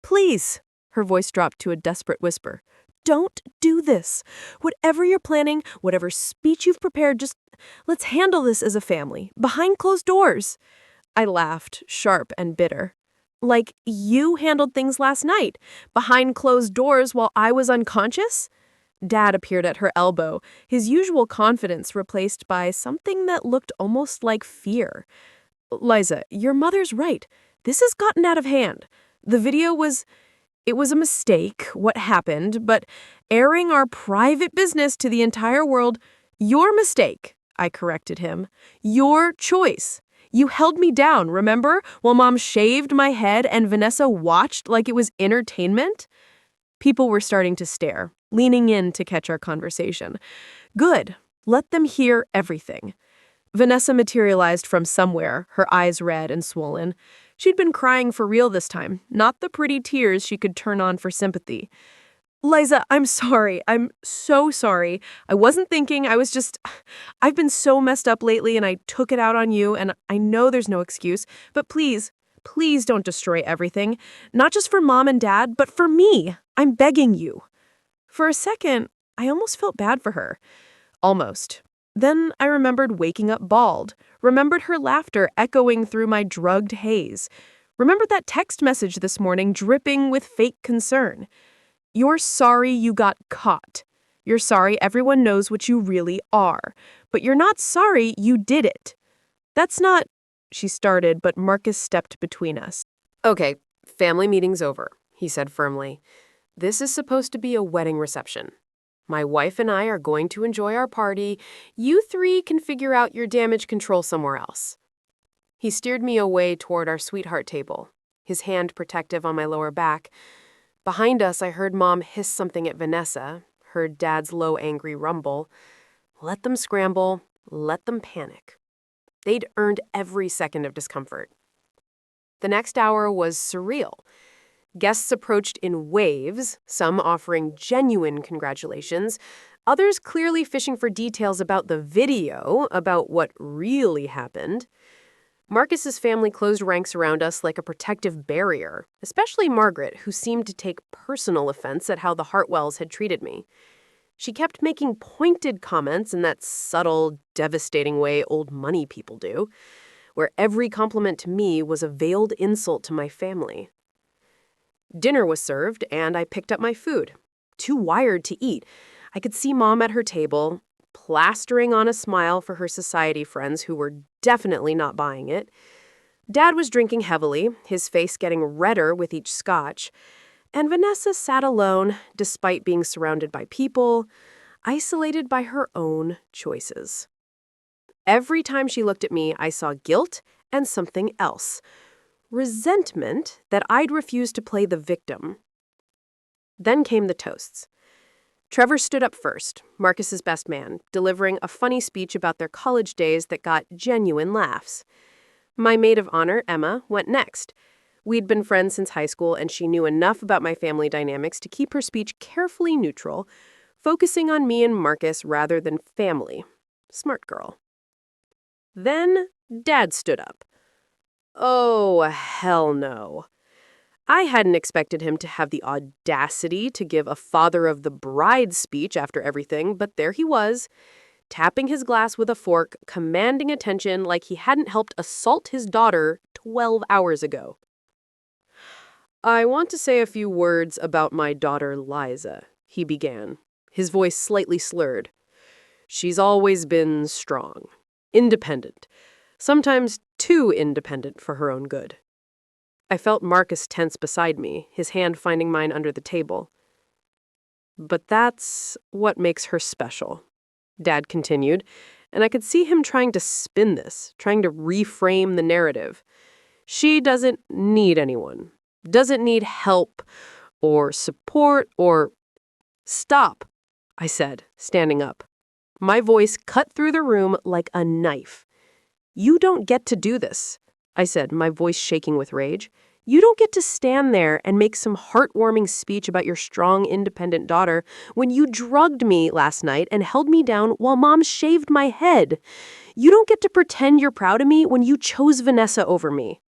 Please. Her voice dropped to a desperate whisper. Don't do this. Whatever you're planning, whatever speech you've prepared, just let's handle this as a family, behind closed doors. I laughed, sharp and bitter. Like you handled things last night, behind closed doors while I was unconscious? Dad appeared at her elbow, his usual confidence replaced by something that looked almost like fear. Liza, your mother's right. This has gotten out of hand. The video it was a mistake, what happened, but airing our private business to the entire world, your mistake, I corrected him. Your choice. You held me down, remember? While Mom shaved my head and Vanessa watched like it was entertainment? People were starting to stare, leaning in to catch our conversation. Good. Let them hear everything. Vanessa materialized from somewhere, her eyes red and swollen. She'd been crying for real this time, not the pretty tears she could turn on for sympathy. Liza, I'm sorry. I'm so sorry. I wasn't thinking. I've been so messed up lately and I took it out on you, and I know there's no excuse, but please don't destroy everything. Not just for Mom and Dad, but for me. I'm begging you. For a second, I almost felt bad for her. Almost. Then I remembered waking up bald, remembered her laughter echoing through my drugged haze, remembered that text message this morning dripping with fake concern. You're sorry you got caught. You're sorry everyone knows what you really are. But you're not sorry you did it. That's not, she started, but Marcus stepped between us. Okay, family meeting's over, he said firmly. This is supposed to be a wedding reception. My wife and I are going to enjoy our party. You three can figure out your damage control somewhere else. He steered me away toward our sweetheart table, his hand protective on my lower back. Behind us, I heard Mom hiss something at Vanessa, heard Dad's low, angry rumble. Let them scramble, let them panic. They'd earned every second of discomfort. The next hour was surreal. Guests approached in waves, some offering genuine congratulations, others clearly fishing for details about the video, about what really happened. Marcus's family closed ranks around us like a protective barrier, especially Margaret, who seemed to take personal offense at how the Hartwells had treated me. She kept making pointed comments in that subtle, devastating way old money people do, where every compliment to me was a veiled insult to my family. Dinner was served, and I picked up my food. Too wired to eat, I could see Mom at her table, plastering on a smile for her society friends who were definitely not buying it. Dad was drinking heavily, his face getting redder with each scotch. And Vanessa sat alone, despite being surrounded by people, isolated by her own choices. Every time she looked at me, I saw guilt and something else. Resentment that I'd refused to play the victim. Then came the toasts. Trevor stood up first, Marcus's best man, delivering a funny speech about their college days that got genuine laughs. My maid of honor, Emma, went next. We'd been friends since high school, and she knew enough about my family dynamics to keep her speech carefully neutral, focusing on me and Marcus rather than family. Smart girl. Then Dad stood up. Oh, hell no. I hadn't expected him to have the audacity to give a father of the bride speech after everything, but there he was, tapping his glass with a fork, commanding attention like he hadn't helped assault his daughter 12 hours ago. I want to say a few words about my daughter Liza, he began, his voice slightly slurred. She's always been strong, independent, sometimes too independent for her own good. I felt Marcus tense beside me, his hand finding mine under the table. But that's what makes her special, Dad continued, and I could see him trying to spin this, trying to reframe the narrative. She doesn't need anyone, doesn't need help or support or... Stop, I said, standing up. My voice cut through the room like a knife. You don't get to do this, I said, my voice shaking with rage. You don't get to stand there and make some heartwarming speech about your strong, independent daughter when you drugged me last night and held me down while Mom shaved my head. You don't get to pretend you're proud of me when you chose Vanessa over me.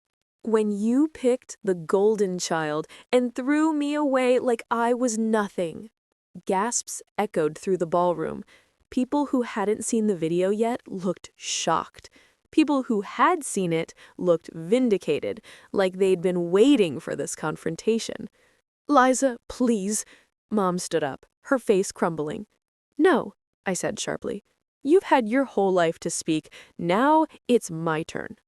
When you picked the golden child and threw me away like I was nothing. Gasps echoed through the ballroom. People who hadn't seen the video yet looked shocked. People who had seen it looked vindicated, like they'd been waiting for this confrontation. "Liza, please." Mom stood up, her face crumbling. "No," I said sharply. "You've had your whole life to speak. Now it's my turn."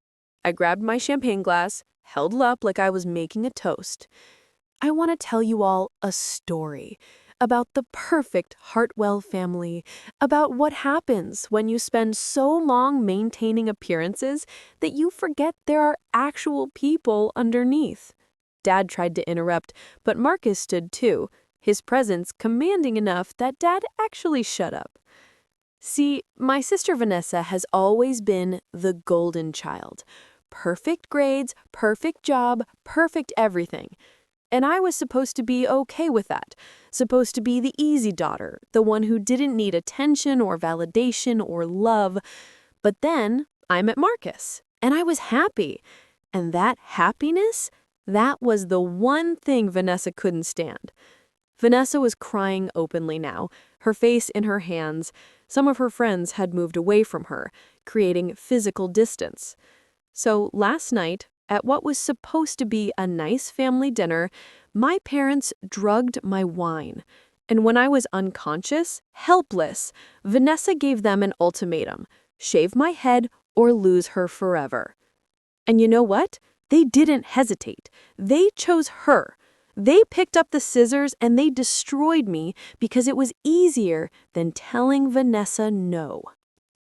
I grabbed my champagne glass, held it up like I was making a toast. "I want to tell you all a story about the perfect Hartwell family, about what happens when you spend so long maintaining appearances that you forget there are actual people underneath." Dad tried to interrupt, but Marcus stood too, his presence commanding enough that Dad actually shut up. "See, my sister Vanessa has always been the golden child. Perfect grades, perfect job, perfect everything. And I was supposed to be okay with that, supposed to be the easy daughter, the one who didn't need attention or validation or love. But then I met Marcus, and I was happy. And that happiness, that was the one thing Vanessa couldn't stand." Vanessa was crying openly now, her face in her hands. Some of her friends had moved away from her, creating physical distance. So last night, at what was supposed to be a nice family dinner, my parents drugged my wine. And when I was unconscious, helpless, Vanessa gave them an ultimatum: shave my head or lose her forever. And you know what? They didn't hesitate. They chose her. They picked up the scissors and they destroyed me because it was easier than telling Vanessa no.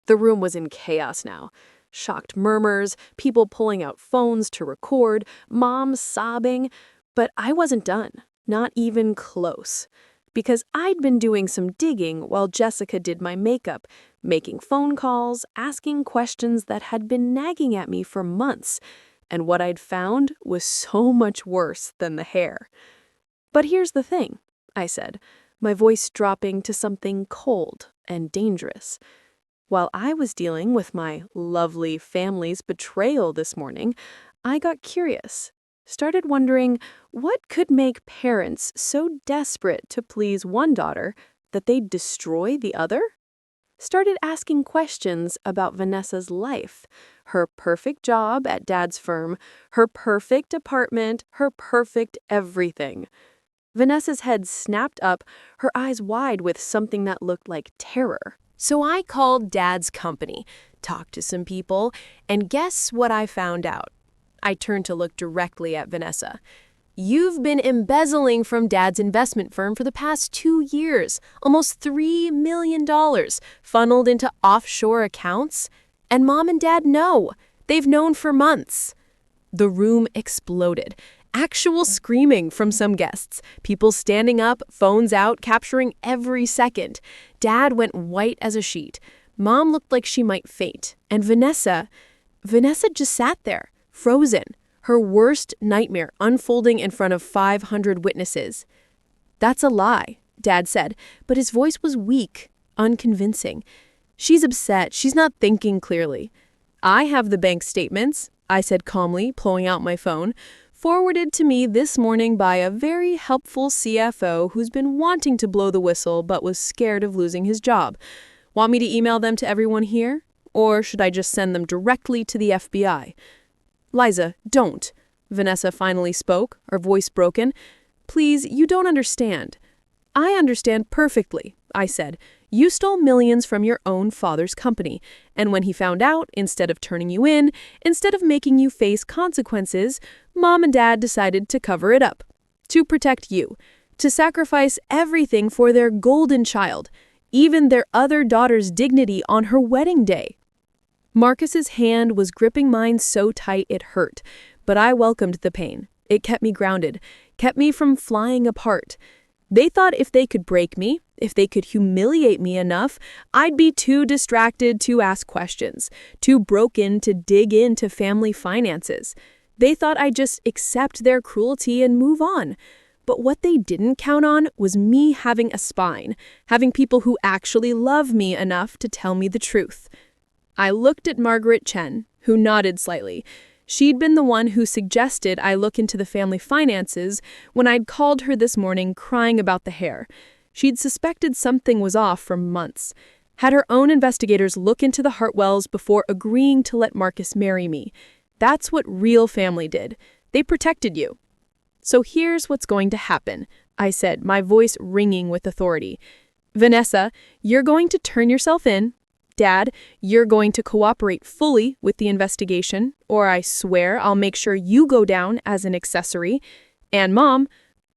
The room was in chaos now. Shocked murmurs, people pulling out phones to record, mom sobbing. But I wasn't done, not even close. Because I'd been doing some digging while Jessica did my makeup, making phone calls, asking questions that had been nagging at me for months. And what I'd found was so much worse than the hair. "But here's the thing," I said, my voice dropping to something cold and dangerous. "While I was dealing with my lovely family's betrayal this morning, I got curious, started wondering what could make parents so desperate to please one daughter that they'd destroy the other? Started asking questions about Vanessa's life, her perfect job at Dad's firm, her perfect apartment, her perfect everything." Vanessa's head snapped up, her eyes wide with something that looked like terror. So I called Dad's company, talked to some people, and guess what I found out? I turned to look directly at Vanessa. "You've been embezzling from Dad's investment firm for the past 2 years, almost $3 million, funneled into offshore accounts. And Mom and Dad know. They've known for months." The room exploded. Actual screaming from some guests, people standing up, phones out, capturing every second. Dad went white as a sheet. Mom looked like she might faint. And Vanessa just sat there, frozen, her worst nightmare unfolding in front of 500 witnesses. "That's a lie," Dad said, but his voice was weak, unconvincing. "She's upset. She's not thinking clearly." "I have the bank statements," I said calmly, pulling out my phone, "forwarded to me this morning by a very helpful CFO who's been wanting to blow the whistle but was scared of losing his job. Want me to email them to everyone here? Or should I just send them directly to the FBI? "Liza, don't." Vanessa finally spoke, her voice broken. "Please, you don't understand." "I understand perfectly," I said. "You stole millions from your own father's company, and when he found out, instead of turning you in, instead of making you face consequences, Mom and Dad decided to cover it up, to protect you, to sacrifice everything for their golden child, even their other daughter's dignity on her wedding day." Marcus's hand was gripping mine so tight it hurt, but I welcomed the pain. It kept me grounded, kept me from flying apart. They thought if they could break me, if they could humiliate me enough, I'd be too distracted to ask questions, too broken to dig into family finances. They thought I'd just accept their cruelty and move on. But what they didn't count on was me having a spine, having people who actually love me enough to tell me the truth. I looked at Margaret Chen, who nodded slightly. She'd been the one who suggested I look into the family finances when I'd called her this morning crying about the hair. She'd suspected something was off for months. Had her own investigators look into the Hartwells before agreeing to let Marcus marry me. That's what real family did. They protected you. So here's what's going to happen, I said, my voice ringing with authority. Vanessa, you're going to turn yourself in. Dad, you're going to cooperate fully with the investigation, or I swear I'll make sure you go down as an accessory. And Mom,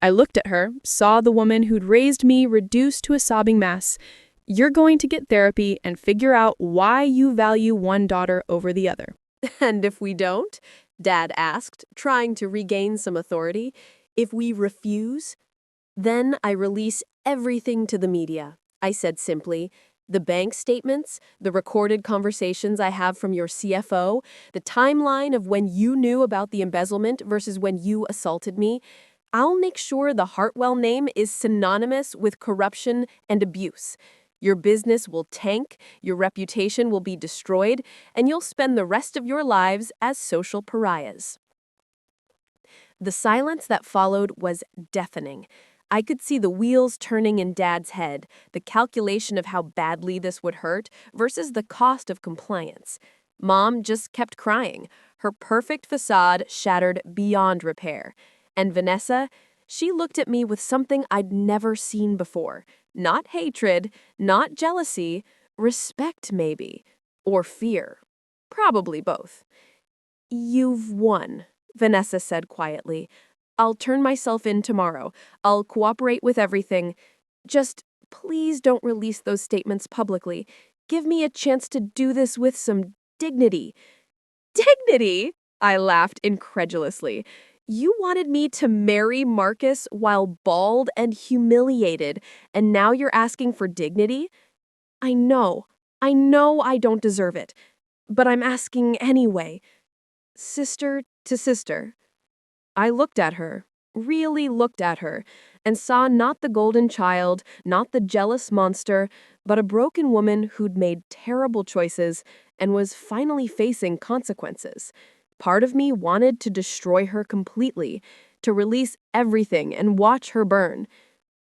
I looked at her, saw the woman who'd raised me reduced to a sobbing mess. You're going to get therapy and figure out why you value one daughter over the other. And if we don't? Dad asked, trying to regain some authority. If we refuse? Then I release everything to the media. I said simply, the bank statements, the recorded conversations I have from your CFO, the timeline of when you knew about the embezzlement versus when you assaulted me. I'll make sure the Hartwell name is synonymous with corruption and abuse. Your business will tank, your reputation will be destroyed, and you'll spend the rest of your lives as social pariahs. The silence that followed was deafening. I could see the wheels turning in Dad's head, the calculation of how badly this would hurt versus the cost of compliance. Mom just kept crying, her perfect facade shattered beyond repair. And Vanessa, she looked at me with something I'd never seen before. Not hatred, not jealousy, respect maybe, or fear. Probably both. You've won, Vanessa said quietly. I'll turn myself in tomorrow. I'll cooperate with everything. Just please don't release those statements publicly. Give me a chance to do this with some dignity. Dignity? I laughed incredulously. You wanted me to marry Marcus while bald and humiliated, and now you're asking for dignity? I know I don't deserve it, but I'm asking anyway. Sister to sister. I looked at her, really looked at her, and saw not the golden child, not the jealous monster, but a broken woman who'd made terrible choices and was finally facing consequences. Part of me wanted to destroy her completely, to release everything and watch her burn.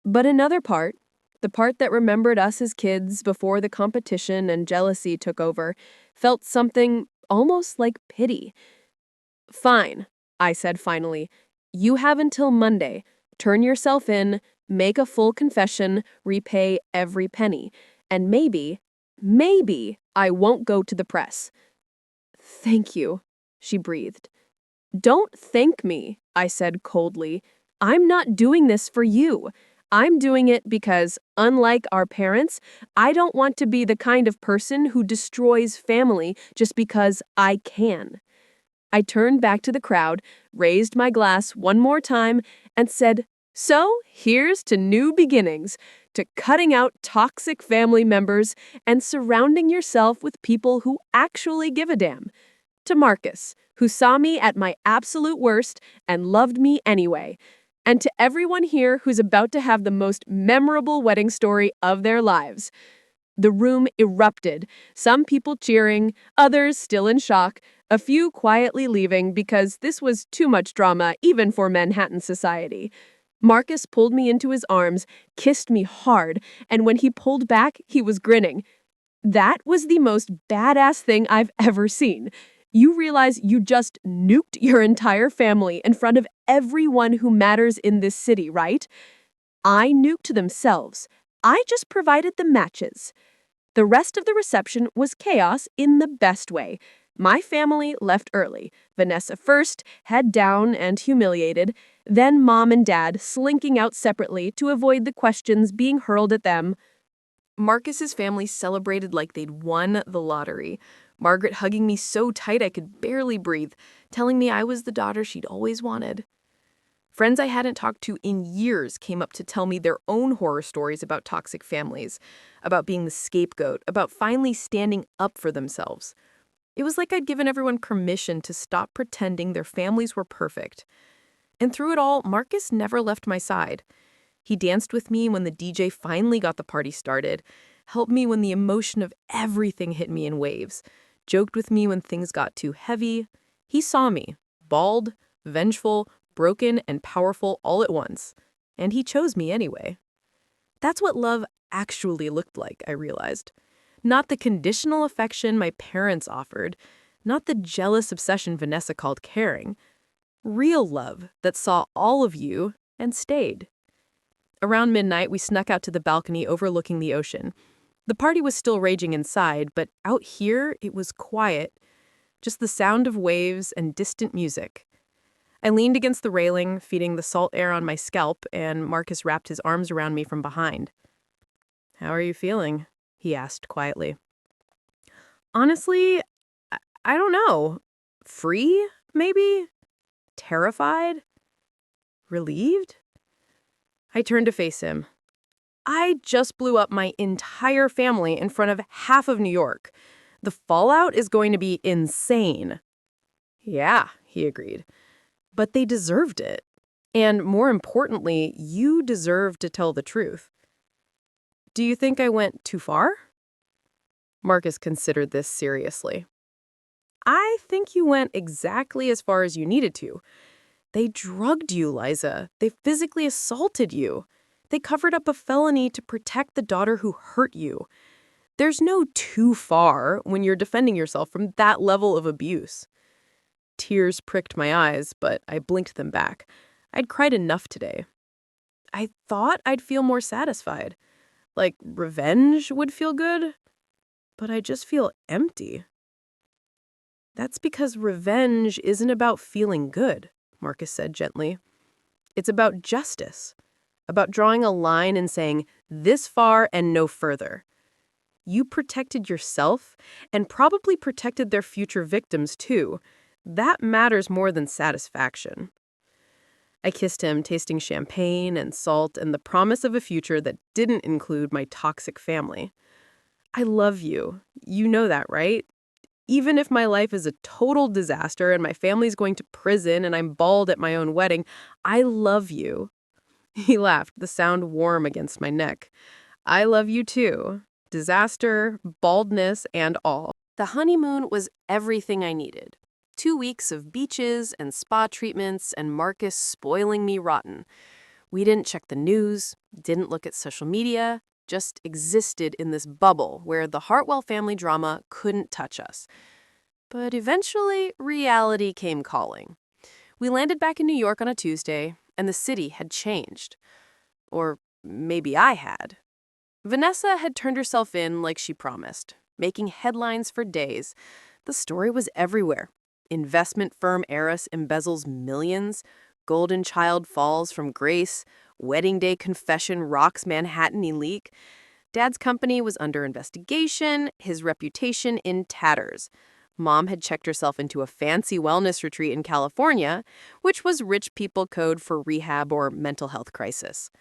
But another part, the part that remembered us as kids before the competition and jealousy took over, felt something almost like pity. Fine, I said finally. You have until Monday. Turn yourself in, make a full confession, repay every penny. And maybe I won't go to the press. Thank you, she breathed. Don't thank me, I said coldly. I'm not doing this for you. I'm doing it because, unlike our parents, I don't want to be the kind of person who destroys family just because I can. I turned back to the crowd, raised my glass one more time, and said, so here's to new beginnings, to cutting out toxic family members and surrounding yourself with people who actually give a damn. To Marcus, who saw me at my absolute worst and loved me anyway. And to everyone here who's about to have the most memorable wedding story of their lives. The room erupted, some people cheering, others still in shock, a few quietly leaving because this was too much drama even for Manhattan society. Marcus pulled me into his arms, kissed me hard, and when he pulled back, he was grinning. That was the most badass thing I've ever seen. You realize you just nuked your entire family in front of everyone who matters in this city, right? I nuked themselves. I just provided the matches. The rest of the reception was chaos in the best way. My family left early. Vanessa first, head down and humiliated, then Mom and Dad slinking out separately to avoid the questions being hurled at them. Marcus's family celebrated like they'd won the lottery. Margaret hugging me so tight I could barely breathe, telling me I was the daughter she'd always wanted. Friends I hadn't talked to in years came up to tell me their own horror stories about toxic families, about being the scapegoat, about finally standing up for themselves. It was like I'd given everyone permission to stop pretending their families were perfect. And through it all, Marcus never left my side. He danced with me when the DJ finally got the party started, helped me when the emotion of everything hit me in waves, joked with me when things got too heavy. He saw me, bald, vengeful, broken, and powerful all at once. And he chose me anyway. That's what love actually looked like, I realized. Not the conditional affection my parents offered, not the jealous obsession Vanessa called caring. Real love that saw all of you and stayed. Around midnight, we snuck out to the balcony overlooking the ocean. The party was still raging inside, but out here it was quiet. Just the sound of waves and distant music. I leaned against the railing, feeding the salt air on my scalp, and Marcus wrapped his arms around me from behind. "How are you feeling?" he asked quietly. "Honestly, I don't know. Free, maybe? Terrified? Relieved?" I turned to face him. I just blew up my entire family in front of half of New York. The fallout is going to be insane. "Yeah," he agreed. "But they deserved it. And more importantly, you deserve to tell the truth." "Do you think I went too far?" Marcus considered this seriously. "I think you went exactly as far as you needed to. They drugged you, Liza. They physically assaulted you. They covered up a felony to protect the daughter who hurt you. There's no too far when you're defending yourself from that level of abuse." Tears pricked my eyes, but I blinked them back. I'd cried enough today. I thought I'd feel more satisfied. Like revenge would feel good, but I just feel empty. "That's because revenge isn't about feeling good," Marcus said gently. "It's about justice, about drawing a line and saying, this far and no further. You protected yourself and probably protected their future victims too. That matters more than satisfaction." I kissed him, tasting champagne and salt and the promise of a future that didn't include my toxic family. "I love you. You know that, right? Even if my life is a total disaster and my family's going to prison and I'm bald at my own wedding, I love you." He laughed, the sound warm against my neck. "I love you too. Disaster, baldness, and all." The honeymoon was everything I needed. 2 weeks of beaches and spa treatments and Marcus spoiling me rotten. We didn't check the news, didn't look at social media, just existed in this bubble where the Hartwell family drama couldn't touch us. But eventually, reality came calling. We landed back in New York on a Tuesday, and the city had changed. Or maybe I had. Vanessa had turned herself in like she promised, making headlines for days. The story was everywhere. Investment firm heiress embezzles millions. Golden child falls from grace. Wedding day confession rocks Manhattan elite. Dad's company was under investigation. His reputation in tatters. Mom had checked herself into a fancy wellness retreat in California, which was rich people code for rehab or mental health crisis.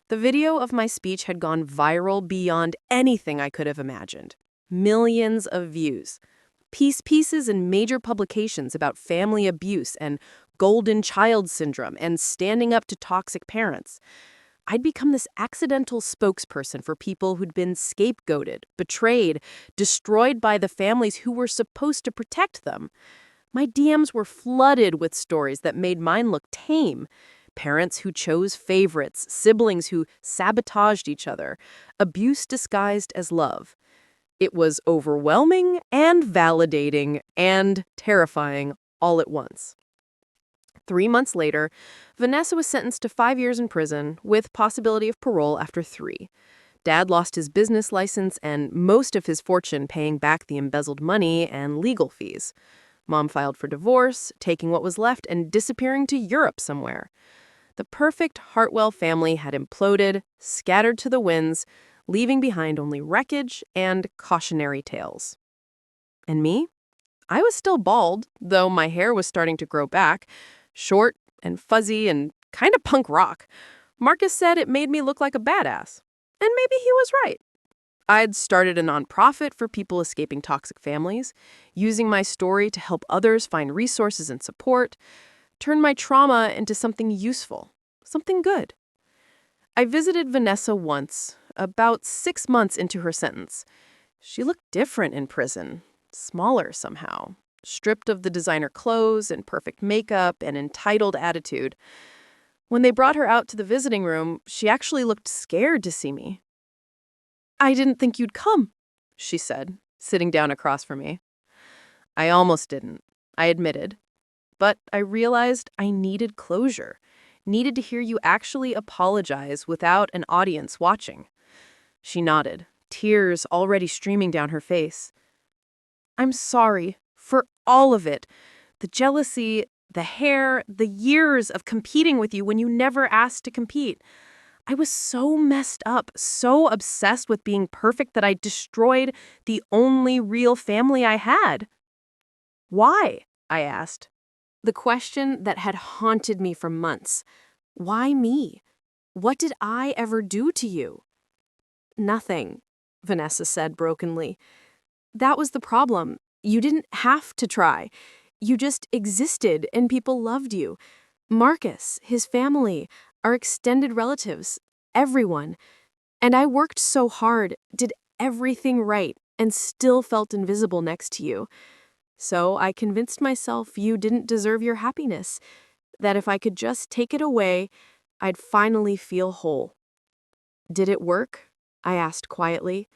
The video of my speech had gone viral beyond anything I could have imagined. Millions of views. Pieces in major publications about family abuse and golden child syndrome and standing up to toxic parents. I'd become this accidental spokesperson for people who'd been scapegoated, betrayed, destroyed by the families who were supposed to protect them. My DMs were flooded with stories that made mine look tame. Parents who chose favorites, siblings who sabotaged each other, abuse disguised as love. It was overwhelming and validating and terrifying all at once. 3 months later, Vanessa was sentenced to 5 years in prison with possibility of parole after 3. Dad lost his business license and most of his fortune paying back the embezzled money and legal fees. Mom filed for divorce, taking what was left and disappearing to Europe somewhere. The perfect Hartwell family had imploded, scattered to the winds, leaving behind only wreckage and cautionary tales. And me? I was still bald, though my hair was starting to grow back, short and fuzzy and kind of punk rock. Marcus said it made me look like a badass. And maybe he was right. I'd started a nonprofit for people escaping toxic families, using my story to help others find resources and support, turn my trauma into something useful, something good. I visited Vanessa once, about 6 months into her sentence. She looked different in prison, smaller somehow, stripped of the designer clothes and perfect makeup and entitled attitude. When they brought her out to the visiting room, she actually looked scared to see me. "I didn't think you'd come," she said, sitting down across from me. I almost didn't, I admitted. But I realized I needed closure, needed to hear you actually apologize without an audience watching. She nodded, tears already streaming down her face. "I'm sorry for all of it. The jealousy, the hair, the years of competing with you when you never asked to compete. I was so messed up, so obsessed with being perfect that I destroyed the only real family I had." "Why?" I asked. The question that had haunted me for months. Why me? What did I ever do to you? "Nothing," Vanessa said brokenly. "That was the problem. You didn't have to try. You just existed and people loved you. Marcus, his family, our extended relatives, everyone. And I worked so hard, did everything right, and still felt invisible next to you. So I convinced myself you didn't deserve your happiness, that if I could just take it away, I'd finally feel whole." "Did it work?" I asked quietly.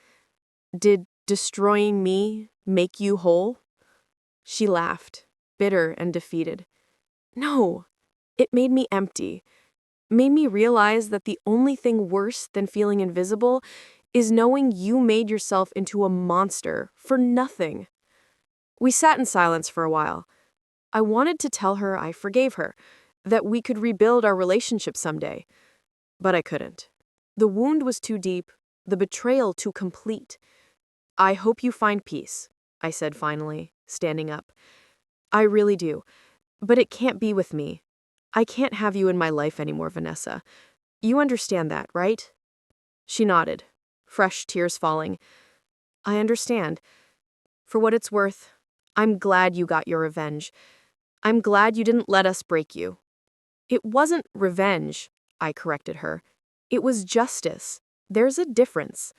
"Did destroying me make you whole?" She laughed, bitter and defeated. "No, it made me empty. Made me realize that the only thing worse than feeling invisible is knowing you made yourself into a monster for nothing." We sat in silence for a while. I wanted to tell her I forgave her, that we could rebuild our relationship someday. But I couldn't. The wound was too deep, the betrayal too complete. "I hope you find peace," I said finally, standing up. "I really do. But it can't be with me. I can't have you in my life anymore, Vanessa. You understand that, right?" She nodded, fresh tears falling. "I understand. For what it's worth, I'm glad you got your revenge. I'm glad you didn't let us break you." "It wasn't revenge," I corrected her. "It was justice. There's a difference."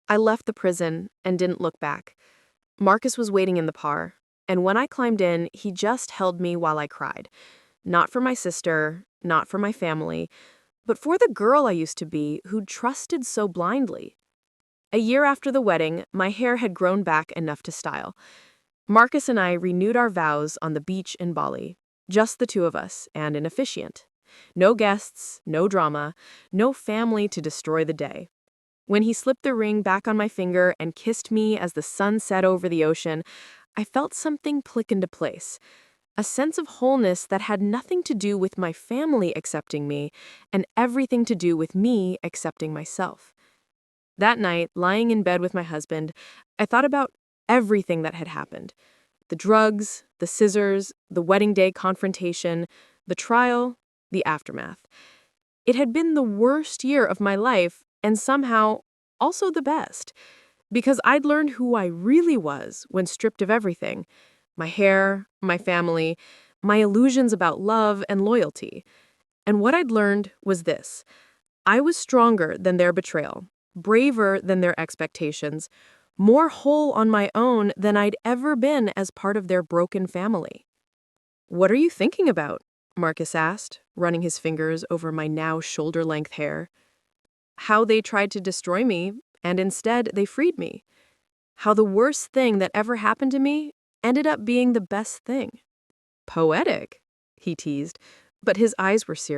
I left the prison and didn't look back. Marcus was waiting in the par, and when I climbed in, he just held me while I cried. Not for my sister, not for my family, but for the girl I used to be who'd trusted so blindly. A year after the wedding, my hair had grown back enough to style. Marcus and I renewed our vows on the beach in Bali, just the two of us and an officiant. No guests, no drama, no family to destroy the day. When he slipped the ring back on my finger and kissed me as the sun set over the ocean, I felt something click into place. A sense of wholeness that had nothing to do with my family accepting me and everything to do with me accepting myself. That night, lying in bed with my husband, I thought about everything that had happened. The drugs, the scissors, the wedding day confrontation, the trial, the aftermath. It had been the worst year of my life and somehow also the best, because I'd learned who I really was when stripped of everything. My hair, my family, my illusions about love and loyalty. And what I'd learned was this. I was stronger than their betrayal, braver than their expectations, more whole on my own than I'd ever been as part of their broken family. "What are you thinking about?" Marcus asked, running his fingers over my now shoulder-length hair. "How they tried to destroy me, and instead they freed me. How the worst thing that ever happened to me ended up being the best thing." "Poetic," he teased, but his eyes were serious.